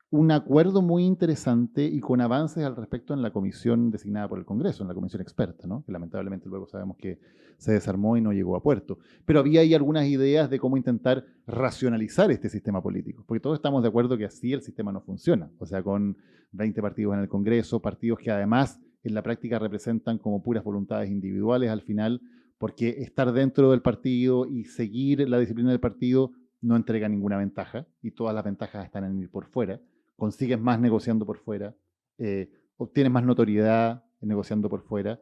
un acuerdo muy interesante y con avances al respecto en la comisión designada por el Congreso, en la comisión experta, ¿no? Que lamentablemente luego sabemos que se desarmó y no llegó a puerto. Pero había ahí algunas ideas de cómo intentar racionalizar este sistema político, porque todos estamos de acuerdo que así el sistema no funciona. O sea, con 20 partidos en el Congreso, partidos que además en la práctica representan como puras voluntades individuales al final, porque estar dentro del partido y seguir la disciplina del partido no entrega ninguna ventaja, y todas las ventajas están en ir por fuera. Consigues más negociando por fuera, obtienes más notoriedad negociando por fuera.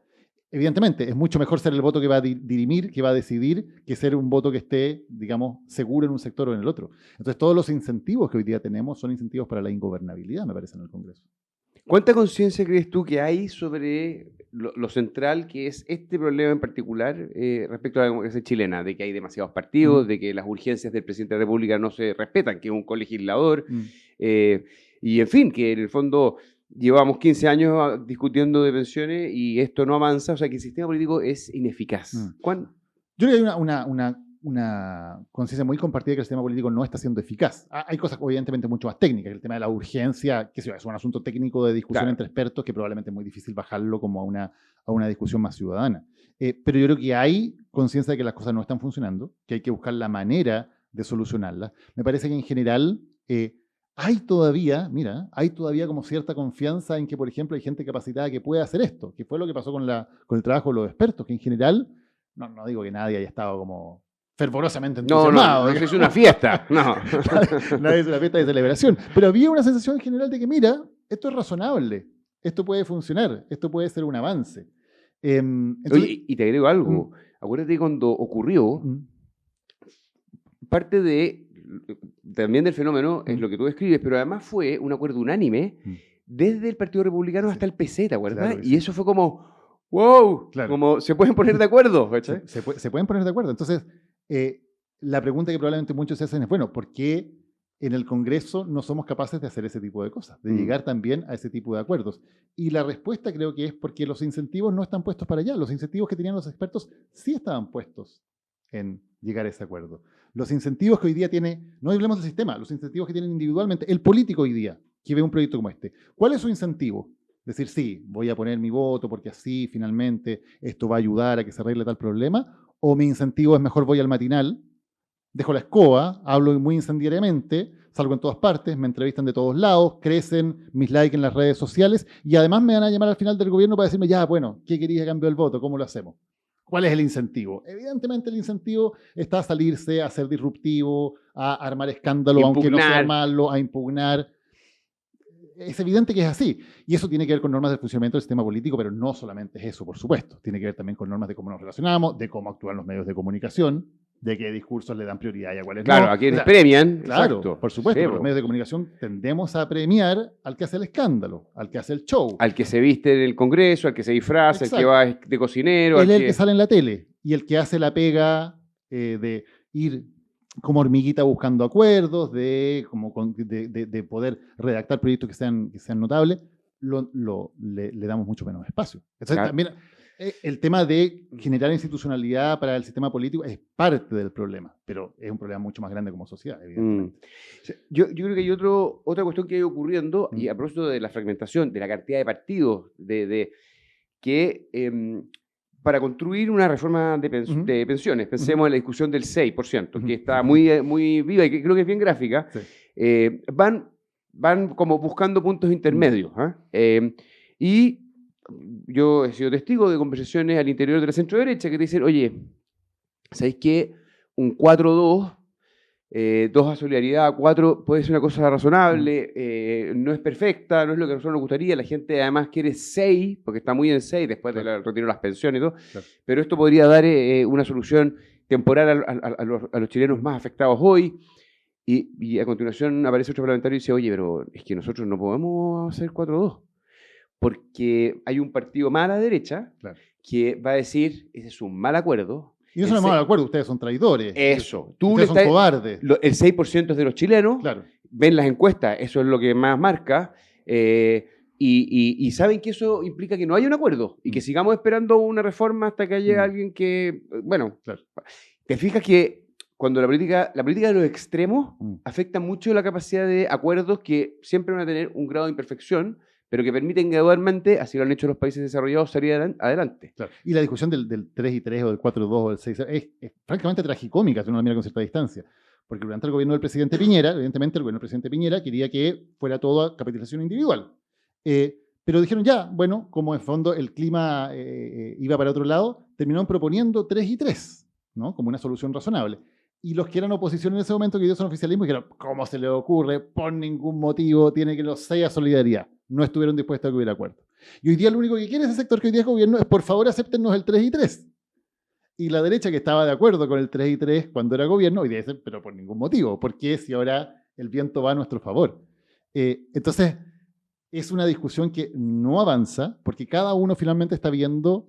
Evidentemente, es mucho mejor ser el voto que va a dirimir, que va a decidir, que ser un voto que esté, digamos, seguro en un sector o en el otro. Entonces, todos los incentivos que hoy día tenemos son incentivos para la ingobernabilidad, me parece, en el Congreso. ¿Cuánta conciencia crees tú que hay sobre lo central que es este problema en particular respecto a la democracia chilena? De que hay demasiados partidos, de que las urgencias del presidente de la República no se respetan, que es un colegislador, y en fin, que en el fondo llevamos 15 años discutiendo de pensiones y esto no avanza, o sea que el sistema político es ineficaz. Yo creo que hay una conciencia muy compartida de que el sistema político no está siendo eficaz. Hay cosas obviamente mucho más técnicas, el tema de la urgencia, que es un asunto técnico de discusión entre expertos que probablemente es muy difícil bajarlo como a una discusión más ciudadana. Pero yo creo que hay conciencia de que las cosas no están funcionando, que hay que buscar la manera de solucionarlas. Me parece que en general hay todavía como cierta confianza en que, por ejemplo, hay gente capacitada que puede hacer esto, que fue lo que pasó con el trabajo de los expertos, que en general, no digo que nadie haya estado como fervorosamente entusiasmado. No es una fiesta, no. Nadie es una fiesta de celebración. Pero había una sensación en general de que, mira, esto es razonable, esto puede funcionar, esto puede ser un avance. Entonces, oye, y te agrego algo. Acuérdate cuando ocurrió, parte también del fenómeno es lo que tú describes, pero además fue un acuerdo unánime desde el Partido Republicano hasta el PC, ¿te acuerdas? Claro, y eso fue como, wow, como se pueden poner de acuerdo. Se pueden poner de acuerdo. Entonces, la pregunta que probablemente muchos se hacen es, bueno, ¿por qué en el Congreso no somos capaces de hacer ese tipo de cosas, de llegar también a ese tipo de acuerdos? Y la respuesta creo que es porque los incentivos no están puestos para allá. Los incentivos que tenían los expertos sí estaban puestos en llegar a ese acuerdo. Los incentivos que hoy día tiene, no hablemos del sistema, los incentivos que tienen individualmente el político hoy día, que ve un proyecto como este. ¿Cuál es su incentivo? Decir, sí, voy a poner mi voto porque así finalmente esto va a ayudar a que se arregle tal problema. O mi incentivo es mejor voy al matinal, dejo la escoba, hablo muy incendiariamente, salgo en todas partes, me entrevistan de todos lados, crecen mis likes en las redes sociales y además me van a llamar al final del gobierno para decirme, ya, bueno, ¿qué querías a cambio del voto? ¿Cómo lo hacemos? ¿Cuál es el incentivo? Evidentemente el incentivo está a salirse, a ser disruptivo, a armar escándalo, aunque no sea malo, a impugnar. Es evidente que es así. Y eso tiene que ver con normas del funcionamiento del sistema político, pero no solamente es eso, por supuesto. Tiene que ver también con normas de cómo nos relacionamos, de cómo actúan los medios de comunicación, de qué discursos le dan prioridad y a cuáles no. Claro, a quienes premian. Claro, exacto. Por supuesto. Sí, los medios de comunicación tendemos a premiar al que hace el escándalo, al que hace el show. Al que se viste en el Congreso, al que se disfraza, Exacto. el que va de cocinero. Él es el que sale en la tele y el que hace la pega de ir como hormiguita buscando acuerdos, de poder redactar proyectos que sean notables, le damos mucho menos espacio. Entonces, claro. También el tema de generar institucionalidad para el sistema político es parte del problema, pero es un problema mucho más grande como sociedad, evidentemente. Yo creo que hay otra cuestión que ha ido ocurriendo, y a propósito de la fragmentación, de la cantidad de partidos, que para construir una reforma de pensiones, pensemos en la discusión del 6%, que está muy, muy viva y que creo que es bien gráfica, van como buscando puntos intermedios. Y yo he sido testigo de conversaciones al interior de la centro-derecha que te dicen, oye, ¿sabéis qué? Un 4-2, 2 a solidaridad, 4 puede ser una cosa razonable, no es perfecta, no es lo que a nosotros nos gustaría, la gente además quiere 6, porque está muy en 6 después del retiro de las pensiones y todo, pero esto podría dar una solución temporal a los chilenos más afectados hoy. Y a continuación aparece otro parlamentario y dice, oye, pero es que nosotros no podemos hacer 4-2, porque hay un partido más a la derecha que va a decir, ese es un mal acuerdo, Y eso no estamos de acuerdo, ustedes son traidores. Eso. Ustedes son cobardes. El 6% es de los chilenos, Claro. ven las encuestas, eso es lo que más marca, y saben que eso implica que no hay un acuerdo y que sigamos esperando una reforma hasta que haya alguien que, bueno, Claro. te fijas que cuando la política de los extremos afecta mucho la capacidad de acuerdos que siempre van a tener un grado de imperfección, pero que permiten gradualmente, así lo han hecho los países desarrollados, salir adelante. Claro. Y la discusión del 3 y 3 o del 4 y 2 o del 6 es francamente tragicómica si uno la mira con cierta distancia. Porque durante el gobierno del presidente Piñera, evidentemente el gobierno del presidente Piñera quería que fuera todo a capitalización individual. Pero dijeron ya, bueno, como en fondo el clima iba para otro lado, terminaron proponiendo 3 y 3, ¿no? Como una solución razonable. Y los que eran oposición en ese momento, que ellos son oficialismo, dijeron, ¿cómo se les ocurre? Por ningún motivo tiene que los 6 a solidaridad. No estuvieron dispuestos a que hubiera acuerdo. Y hoy día lo único que quiere ese sector que hoy día es gobierno es, por favor, acéptennos el 3 y 3. Y la derecha, que estaba de acuerdo con el 3 y 3 cuando era gobierno, hoy día dice, pero por ningún motivo. ¿Por qué si ahora el viento va a nuestro favor? Entonces, es una discusión que no avanza, porque cada uno finalmente está viendo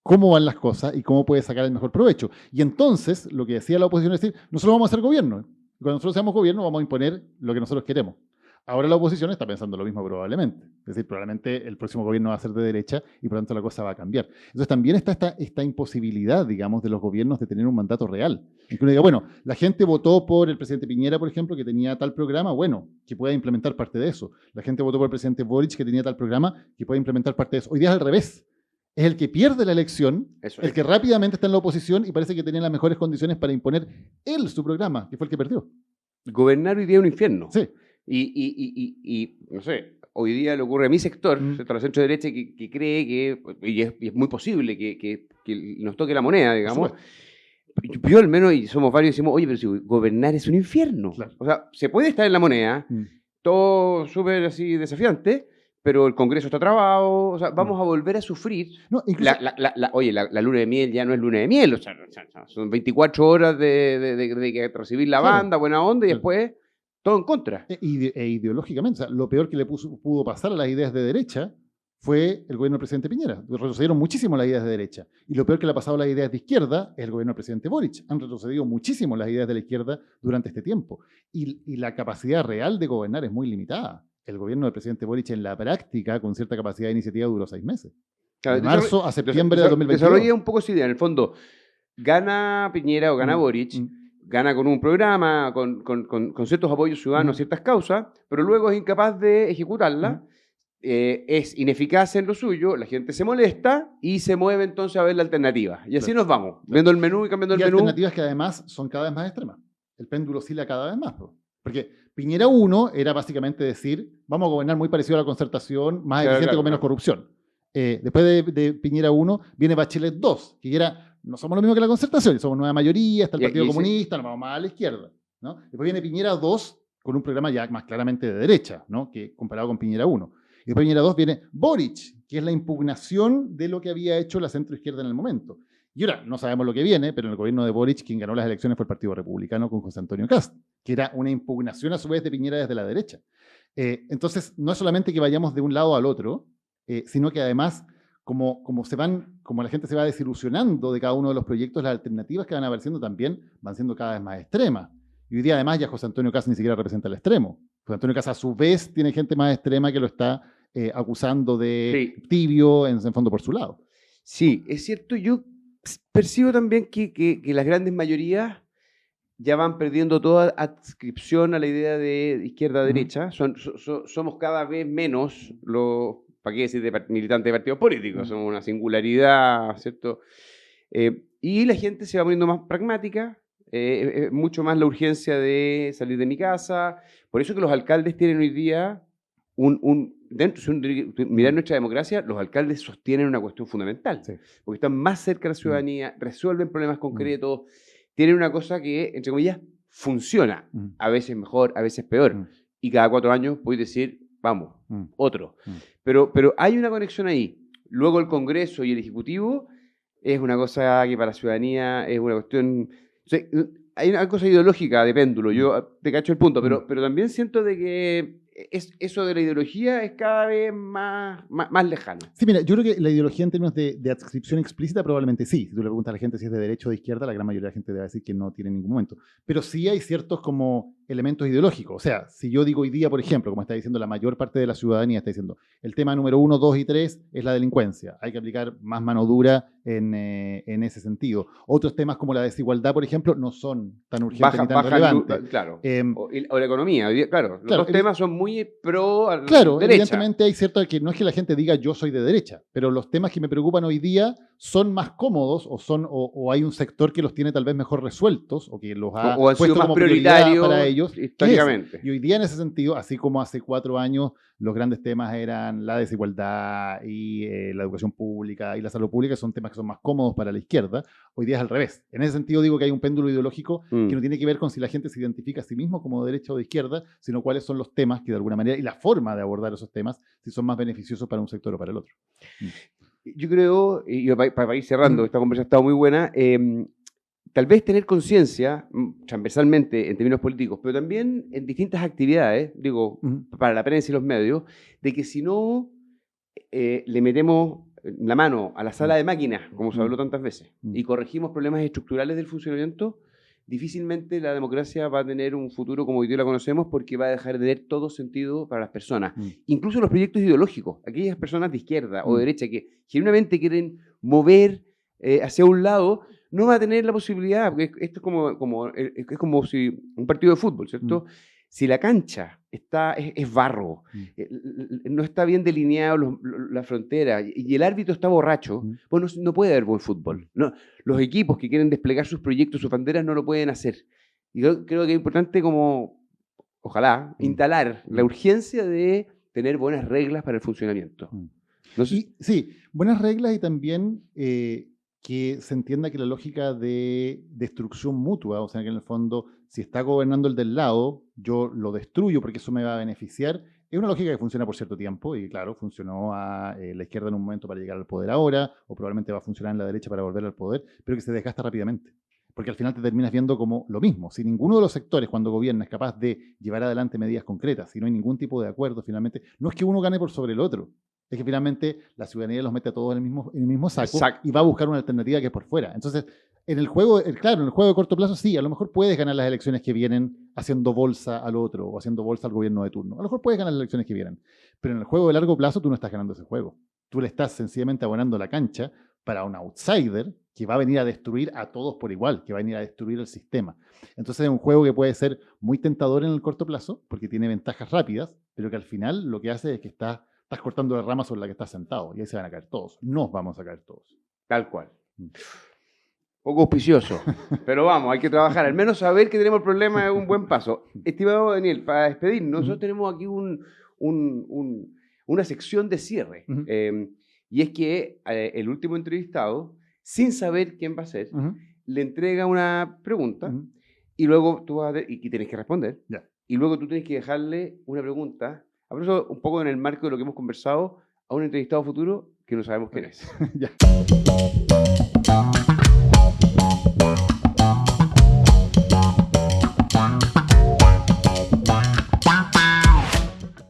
cómo van las cosas y cómo puede sacar el mejor provecho. Y entonces, lo que decía la oposición es decir, nosotros vamos a hacer gobierno. Cuando nosotros seamos gobierno, vamos a imponer lo que nosotros queremos. Ahora la oposición está pensando lo mismo probablemente. Es decir, probablemente el próximo gobierno va a ser de derecha y por lo tanto la cosa va a cambiar. Entonces también está esta imposibilidad, digamos, de los gobiernos de tener un mandato real. En que uno diga, bueno, la gente votó por el presidente Piñera, por ejemplo, que tenía tal programa, bueno, que pueda implementar parte de eso. La gente votó por el presidente Boric, que tenía tal programa, que pueda implementar parte de eso. Hoy día es al revés. Es el que pierde la elección, el que rápidamente está en la oposición y parece que tenía las mejores condiciones para imponer él su programa, que fue el que perdió. Gobernar hoy día es un infierno. Sí. Y no sé, hoy día le ocurre a mi sector, a la centro derecha, que cree que, y es muy posible que nos toque la moneda, digamos. Yo al menos, y somos varios, decimos, oye, pero si gobernar es un infierno. Claro. O sea, se puede estar en la moneda, todo súper así desafiante, pero el Congreso está trabado, o sea, vamos a volver a sufrir. No, incluso... Oye, la luna de miel ya no es luna de miel, o sea, son 24 horas de recibir la banda, buena onda, y después todo en contra. Ideológicamente, o sea, lo peor que le pudo pasar a las ideas de derecha fue el gobierno del presidente Piñera. Retrocedieron muchísimo las ideas de derecha. Y lo peor que le ha pasado a las ideas de izquierda es el gobierno del presidente Boric. Han retrocedido muchísimo las ideas de la izquierda durante este tiempo. Y la capacidad real de gobernar es muy limitada. El gobierno del presidente Boric en la práctica, con cierta capacidad de iniciativa, duró 6 meses. De marzo a septiembre de 2022. Desarrolla un poco esa idea. En el fondo, gana Piñera o gana Boric, gana con un programa, con ciertos apoyos ciudadanos a ciertas causas, pero luego es incapaz de ejecutarla, es ineficaz en lo suyo, la gente se molesta y se mueve entonces a ver la alternativa. Y así nos vamos, viendo el menú y cambiando el menú. Alternativas que además son cada vez más extremas. El péndulo oscila cada vez más. Porque Piñera 1 era básicamente decir, vamos a gobernar muy parecido a la concertación, más eficiente con menos corrupción. Después de Piñera 1 viene Bachelet 2, que era, no somos lo mismo que la concertación, somos nueva mayoría, está el Partido Comunista, nos vamos más a la izquierda, ¿no? Después viene Piñera 2 con un programa ya más claramente de derecha, ¿no? Que comparado con Piñera 1. Y después Piñera 2 viene Boric, que es la impugnación de lo que había hecho la centroizquierda en el momento. Y ahora, no sabemos lo que viene, pero en el gobierno de Boric, quien ganó las elecciones fue el Partido Republicano con José Antonio Kast, que era una impugnación a su vez de Piñera desde la derecha. Entonces, no es solamente que vayamos de un lado al otro, sino que además, como la gente se va desilusionando de cada uno de los proyectos, las alternativas que van apareciendo también van siendo cada vez más extremas. Y hoy día además ya José Antonio Kast ni siquiera representa el extremo. José Antonio Kast a su vez tiene gente más extrema que lo está acusando de tibio en fondo por su lado. Sí, es cierto. Yo percibo también que las grandes mayorías ya van perdiendo toda adscripción a la idea de izquierda-derecha. Somos cada vez menos los, ¿para qué decir, militantes de partidos políticos? Somos una singularidad, ¿cierto? Y la gente se va poniendo más pragmática, mucho más la urgencia de salir de mi casa. Por eso que los alcaldes tienen hoy día mirar nuestra democracia, los alcaldes sostienen una cuestión fundamental, porque están más cerca de la ciudadanía, resuelven problemas concretos, tienen una cosa que, entre comillas, funciona, a veces mejor, a veces peor, y cada 4 años puedes decir, vamos, otro. Pero hay una conexión ahí. Luego el Congreso y el Ejecutivo es una cosa que para la ciudadanía es una cuestión... O sea, hay una cosa ideológica de péndulo, yo te cacho el punto, pero también siento de que eso de la ideología es cada vez más lejano. Sí, mira, yo creo que la ideología en términos de adscripción explícita probablemente sí. Si tú le preguntas a la gente si es de derecha o de izquierda, la gran mayoría de la gente debe decir que no tiene en ningún momento. Pero sí hay ciertos como elementos ideológicos. O sea, si yo digo hoy día, por ejemplo, como está diciendo la mayor parte de la ciudadanía, está diciendo el tema número 1, 2 y 3 es la delincuencia. Hay que aplicar más mano dura en ese sentido. Otros temas como la desigualdad, por ejemplo, no son tan urgentes ni tan relevantes. Claro. O la economía. Claro, los dos temas son muy pro claro, derecha. evidentemente hay cierto que no es que la gente diga yo soy de derecha, pero los temas que me preocupan hoy día son más cómodos o hay un sector que los tiene tal vez mejor resueltos o que los ha o han sido puesto más como prioridad prioritarios para ellos históricamente. Y hoy día en ese sentido, así como hace 4 años los grandes temas eran la desigualdad y la educación pública y la salud pública, son temas que son más cómodos para la izquierda, hoy día es al revés. En ese sentido digo que hay un péndulo ideológico que no tiene que ver con si la gente se identifica a sí mismo como de derecha o de izquierda, sino cuáles son los temas que de alguna manera, y la forma de abordar esos temas, si son más beneficiosos para un sector o para el otro. Yo creo, y para ir cerrando, esta conversación ha estado muy buena, tal vez tener conciencia, transversalmente en términos políticos, pero también en distintas actividades, digo, para la prensa y los medios, de que si no le metemos la mano a la sala de máquinas, como se habló tantas veces, y corregimos problemas estructurales del funcionamiento, difícilmente la democracia va a tener un futuro como hoy día la conocemos, porque va a dejar de tener todo sentido para las personas. Incluso los proyectos ideológicos, aquellas personas de izquierda o de derecha que genuinamente quieren mover hacia un lado, no va a tener la posibilidad, porque esto es como si un partido de fútbol, ¿cierto? Si la cancha es barro, no está bien delineado la frontera y el árbitro está borracho, pues no puede haber buen fútbol. No, los equipos que quieren desplegar sus proyectos, sus banderas, no lo pueden hacer. Y creo que es importante ojalá, instalar la urgencia de tener buenas reglas para el funcionamiento. No sé. Sí, buenas reglas y también que se entienda que la lógica de destrucción mutua, o sea, que en el fondo, si está gobernando el del lado, yo lo destruyo porque eso me va a beneficiar, es una lógica que funciona por cierto tiempo y claro, funcionó a la izquierda en un momento para llegar al poder ahora, o probablemente va a funcionar en la derecha para volver al poder, pero que se desgasta rápidamente. Porque al final te terminas viendo como lo mismo. Si ninguno de los sectores cuando gobierna es capaz de llevar adelante medidas concretas, si no hay ningún tipo de acuerdo finalmente, no es que uno gane por sobre el otro, es que finalmente la ciudadanía los mete a todos en el mismo saco. Exacto. Y va a buscar una alternativa que es por fuera. Entonces, en el juego, claro, en el juego de corto plazo sí, a lo mejor puedes ganar las elecciones que vienen haciendo bolsa al otro o haciendo bolsa al gobierno de turno. A lo mejor puedes ganar las elecciones que vienen. Pero en el juego de largo plazo tú no estás ganando ese juego. Tú le estás sencillamente abonando la cancha para un outsider que va a venir a destruir a todos por igual, que va a venir a destruir el sistema. Entonces es un juego que puede ser muy tentador en el corto plazo porque tiene ventajas rápidas, pero que al final lo que hace es que estás cortando la rama sobre la que estás sentado y ahí se van a caer todos. Nos vamos a caer todos. Tal cual. Poco auspicioso, pero vamos, hay que trabajar. Al menos saber que tenemos el problema es un buen paso. Estimado Daniel, para despedirnos, nosotros tenemos aquí una sección de cierre. Y es que el último entrevistado, sin saber quién va a ser, le entrega una pregunta y luego tú y tienes que responder. Yeah. Y luego tú tienes que dejarle una pregunta, a eso un poco en el marco de lo que hemos conversado, a un entrevistado futuro que no sabemos quién es. Ya.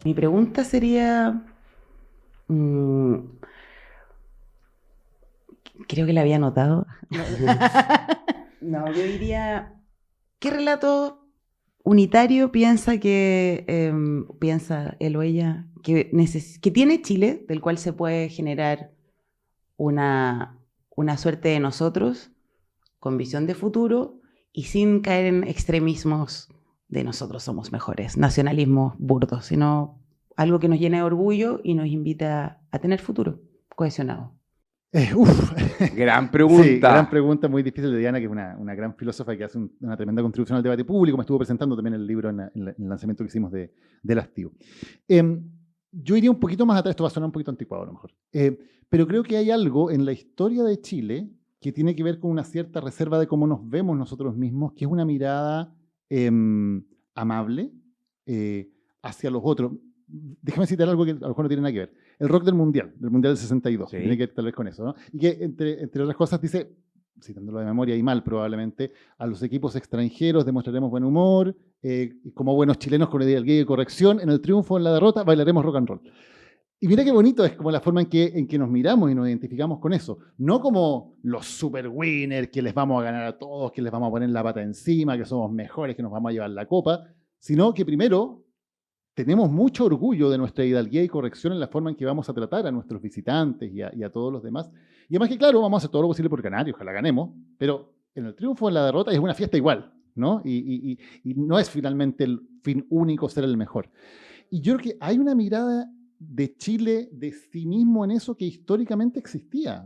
Mi pregunta sería, creo que la había anotado. No, yo diría, ¿qué relato unitario piensa él o ella que tiene Chile, del cual se puede generar una suerte de nosotros con visión de futuro y sin caer en extremismos de nosotros somos mejores, nacionalismos burdos, sino algo que nos llene de orgullo y nos invita a tener futuro cohesionado? Gran pregunta. Sí, gran pregunta, muy difícil de Diana, que es una gran filósofa que hace una tremenda contribución al debate público. Me estuvo presentando también el libro en el lanzamiento que hicimos del Hastío. Yo iría un poquito más atrás, esto va a sonar un poquito anticuado a lo mejor, pero creo que hay algo en la historia de Chile que tiene que ver con una cierta reserva de cómo nos vemos nosotros mismos, que es una mirada amable hacia los otros. Déjame citar algo que a lo mejor no tiene nada que ver. El rock del Mundial del 62, sí. Tiene que ver tal vez con eso, ¿no? Y que entre otras cosas dice, citándolo de memoria y mal probablemente, a los equipos extranjeros demostraremos buen humor, como buenos chilenos con idea de corrección, en el triunfo o en la derrota bailaremos rock and roll. Y mira qué bonito es como la forma en que nos miramos y nos identificamos con eso. No como los super winners, que les vamos a ganar a todos, que les vamos a poner la pata encima, que somos mejores, que nos vamos a llevar la copa, sino que primero tenemos mucho orgullo de nuestra hidalguía y corrección en la forma en que vamos a tratar a nuestros visitantes y a todos los demás. Y además que, claro, vamos a hacer todo lo posible por ganar y ojalá ganemos, pero en el triunfo o en la derrota es una fiesta igual, ¿no? Y no es finalmente el fin único ser el mejor. Y yo creo que hay una mirada de Chile, de sí mismo en eso que históricamente existía.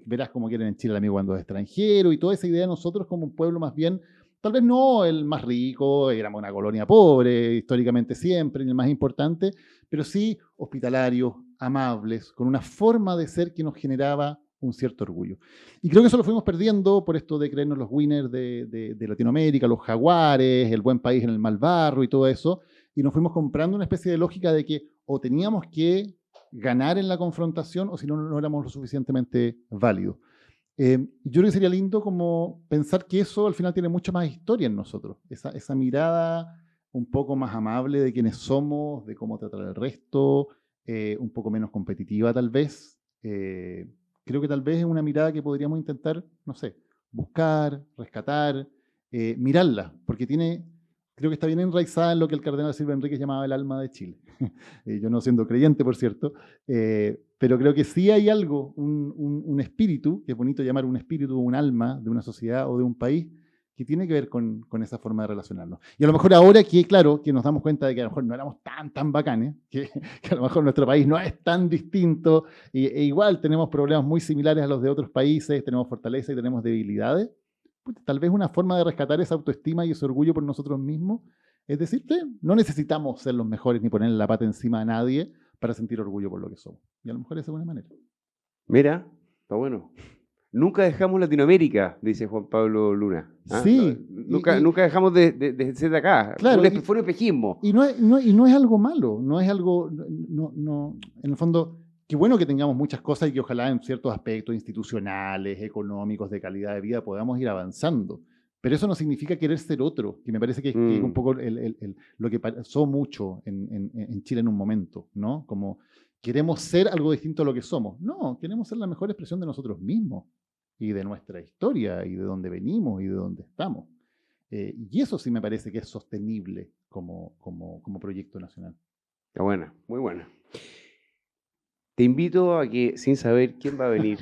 Verás cómo quieren en Chile el amigo cuando es extranjero y toda esa idea de nosotros como un pueblo más bien, tal vez no el más rico, éramos una colonia pobre, históricamente siempre, ni el más importante, pero sí hospitalarios, amables, con una forma de ser que nos generaba un cierto orgullo. Y creo que eso lo fuimos perdiendo por esto de creernos los winners de Latinoamérica, los jaguares, el buen país en el mal barro y todo eso, y nos fuimos comprando una especie de lógica de que o teníamos que ganar en la confrontación o si no, no éramos lo suficientemente válidos. Yo creo que sería lindo como pensar que eso al final tiene mucha más historia en nosotros, esa mirada un poco más amable de quiénes somos, de cómo tratar al resto, un poco menos competitiva tal vez. Creo que tal vez es una mirada que podríamos intentar, no sé, buscar, rescatar, mirarla, porque creo que está bien enraizada en lo que el cardenal Silva Enríquez llamaba el alma de Chile. Yo no siendo creyente, por cierto, pero creo que sí hay algo, un espíritu, que es bonito llamar un espíritu, un alma de una sociedad o de un país, que tiene que ver con esa forma de relacionarnos. Y a lo mejor ahora que, claro, que nos damos cuenta de que a lo mejor no éramos tan bacanes, que a lo mejor nuestro país no es tan distinto, e igual tenemos problemas muy similares a los de otros países, tenemos fortalezas y tenemos debilidades, pues, tal vez una forma de rescatar esa autoestima y ese orgullo por nosotros mismos es decir, no necesitamos ser los mejores ni ponerle la pata encima a nadie para sentir orgullo por lo que somos. Y a lo mejor esa es una manera. Mira, está bueno. Nunca dejamos Latinoamérica, dice Juan Pablo Luna. ¿Ah? Sí. Nunca dejamos de ser de acá. Claro, fue un espejismo. Y no es algo malo, no es algo, en el fondo, qué bueno que tengamos muchas cosas y que ojalá en ciertos aspectos institucionales, económicos, de calidad de vida podamos ir avanzando. Pero eso no significa querer ser otro, que me parece que es un poco lo que pasó mucho en Chile en un momento, ¿no? Como queremos ser algo distinto a lo que somos. No, queremos ser la mejor expresión de nosotros mismos y de nuestra historia y de dónde venimos y de dónde estamos. Y eso sí me parece que es sostenible como proyecto nacional. Está buena, muy buena. Te invito a que, sin saber quién va a venir,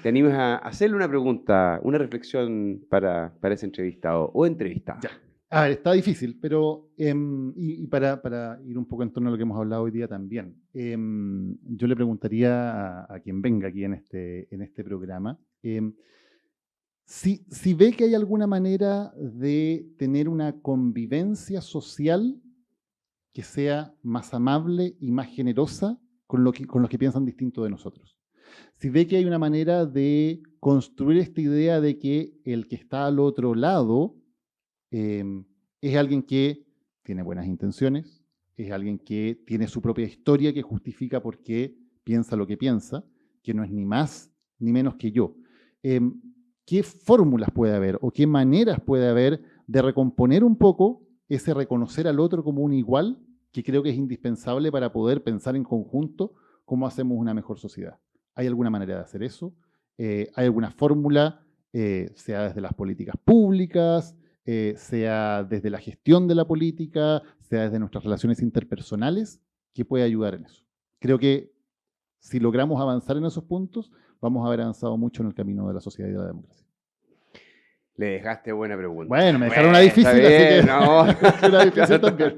te animes a hacerle una pregunta, una reflexión para ese entrevistado o entrevistada. Ya. A ver, está difícil, pero y para ir un poco en torno a lo que hemos hablado hoy día también, yo le preguntaría a quien venga aquí en este programa, si ve que hay alguna manera de tener una convivencia social que sea más amable y más generosa con los que piensan distinto de nosotros. Si ve que hay una manera de construir esta idea de que el que está al otro lado es alguien que tiene buenas intenciones, es alguien que tiene su propia historia que justifica por qué piensa lo que piensa, que no es ni más ni menos que yo. ¿Qué fórmulas puede haber o qué maneras puede haber de recomponer un poco ese reconocer al otro como un igual, que creo que es indispensable para poder pensar en conjunto cómo hacemos una mejor sociedad? ¿Hay alguna manera de hacer eso? ¿Hay alguna fórmula, sea desde las políticas públicas, sea desde la gestión de la política, sea desde nuestras relaciones interpersonales, que puede ayudar en eso? Creo que si logramos avanzar en esos puntos, vamos a haber avanzado mucho en el camino de la sociedad y de la democracia. Le dejaste buena pregunta. Bueno, me dejaron una difícil, así que no. una difícil también.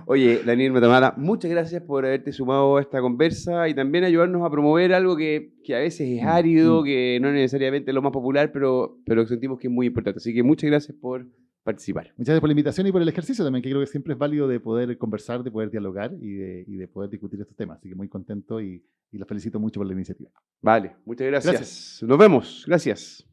Oye, Daniel Matamala, muchas gracias por haberte sumado a esta conversa y también ayudarnos a promover algo que a veces es árido, que no es necesariamente lo más popular, pero sentimos que es muy importante. Así que muchas gracias por participar. Muchas gracias por la invitación y por el ejercicio también, que creo que siempre es válido de poder conversar, de poder dialogar y de poder discutir estos temas. Así que muy contento y los felicito mucho por la iniciativa. Vale, muchas gracias. Nos vemos. Gracias.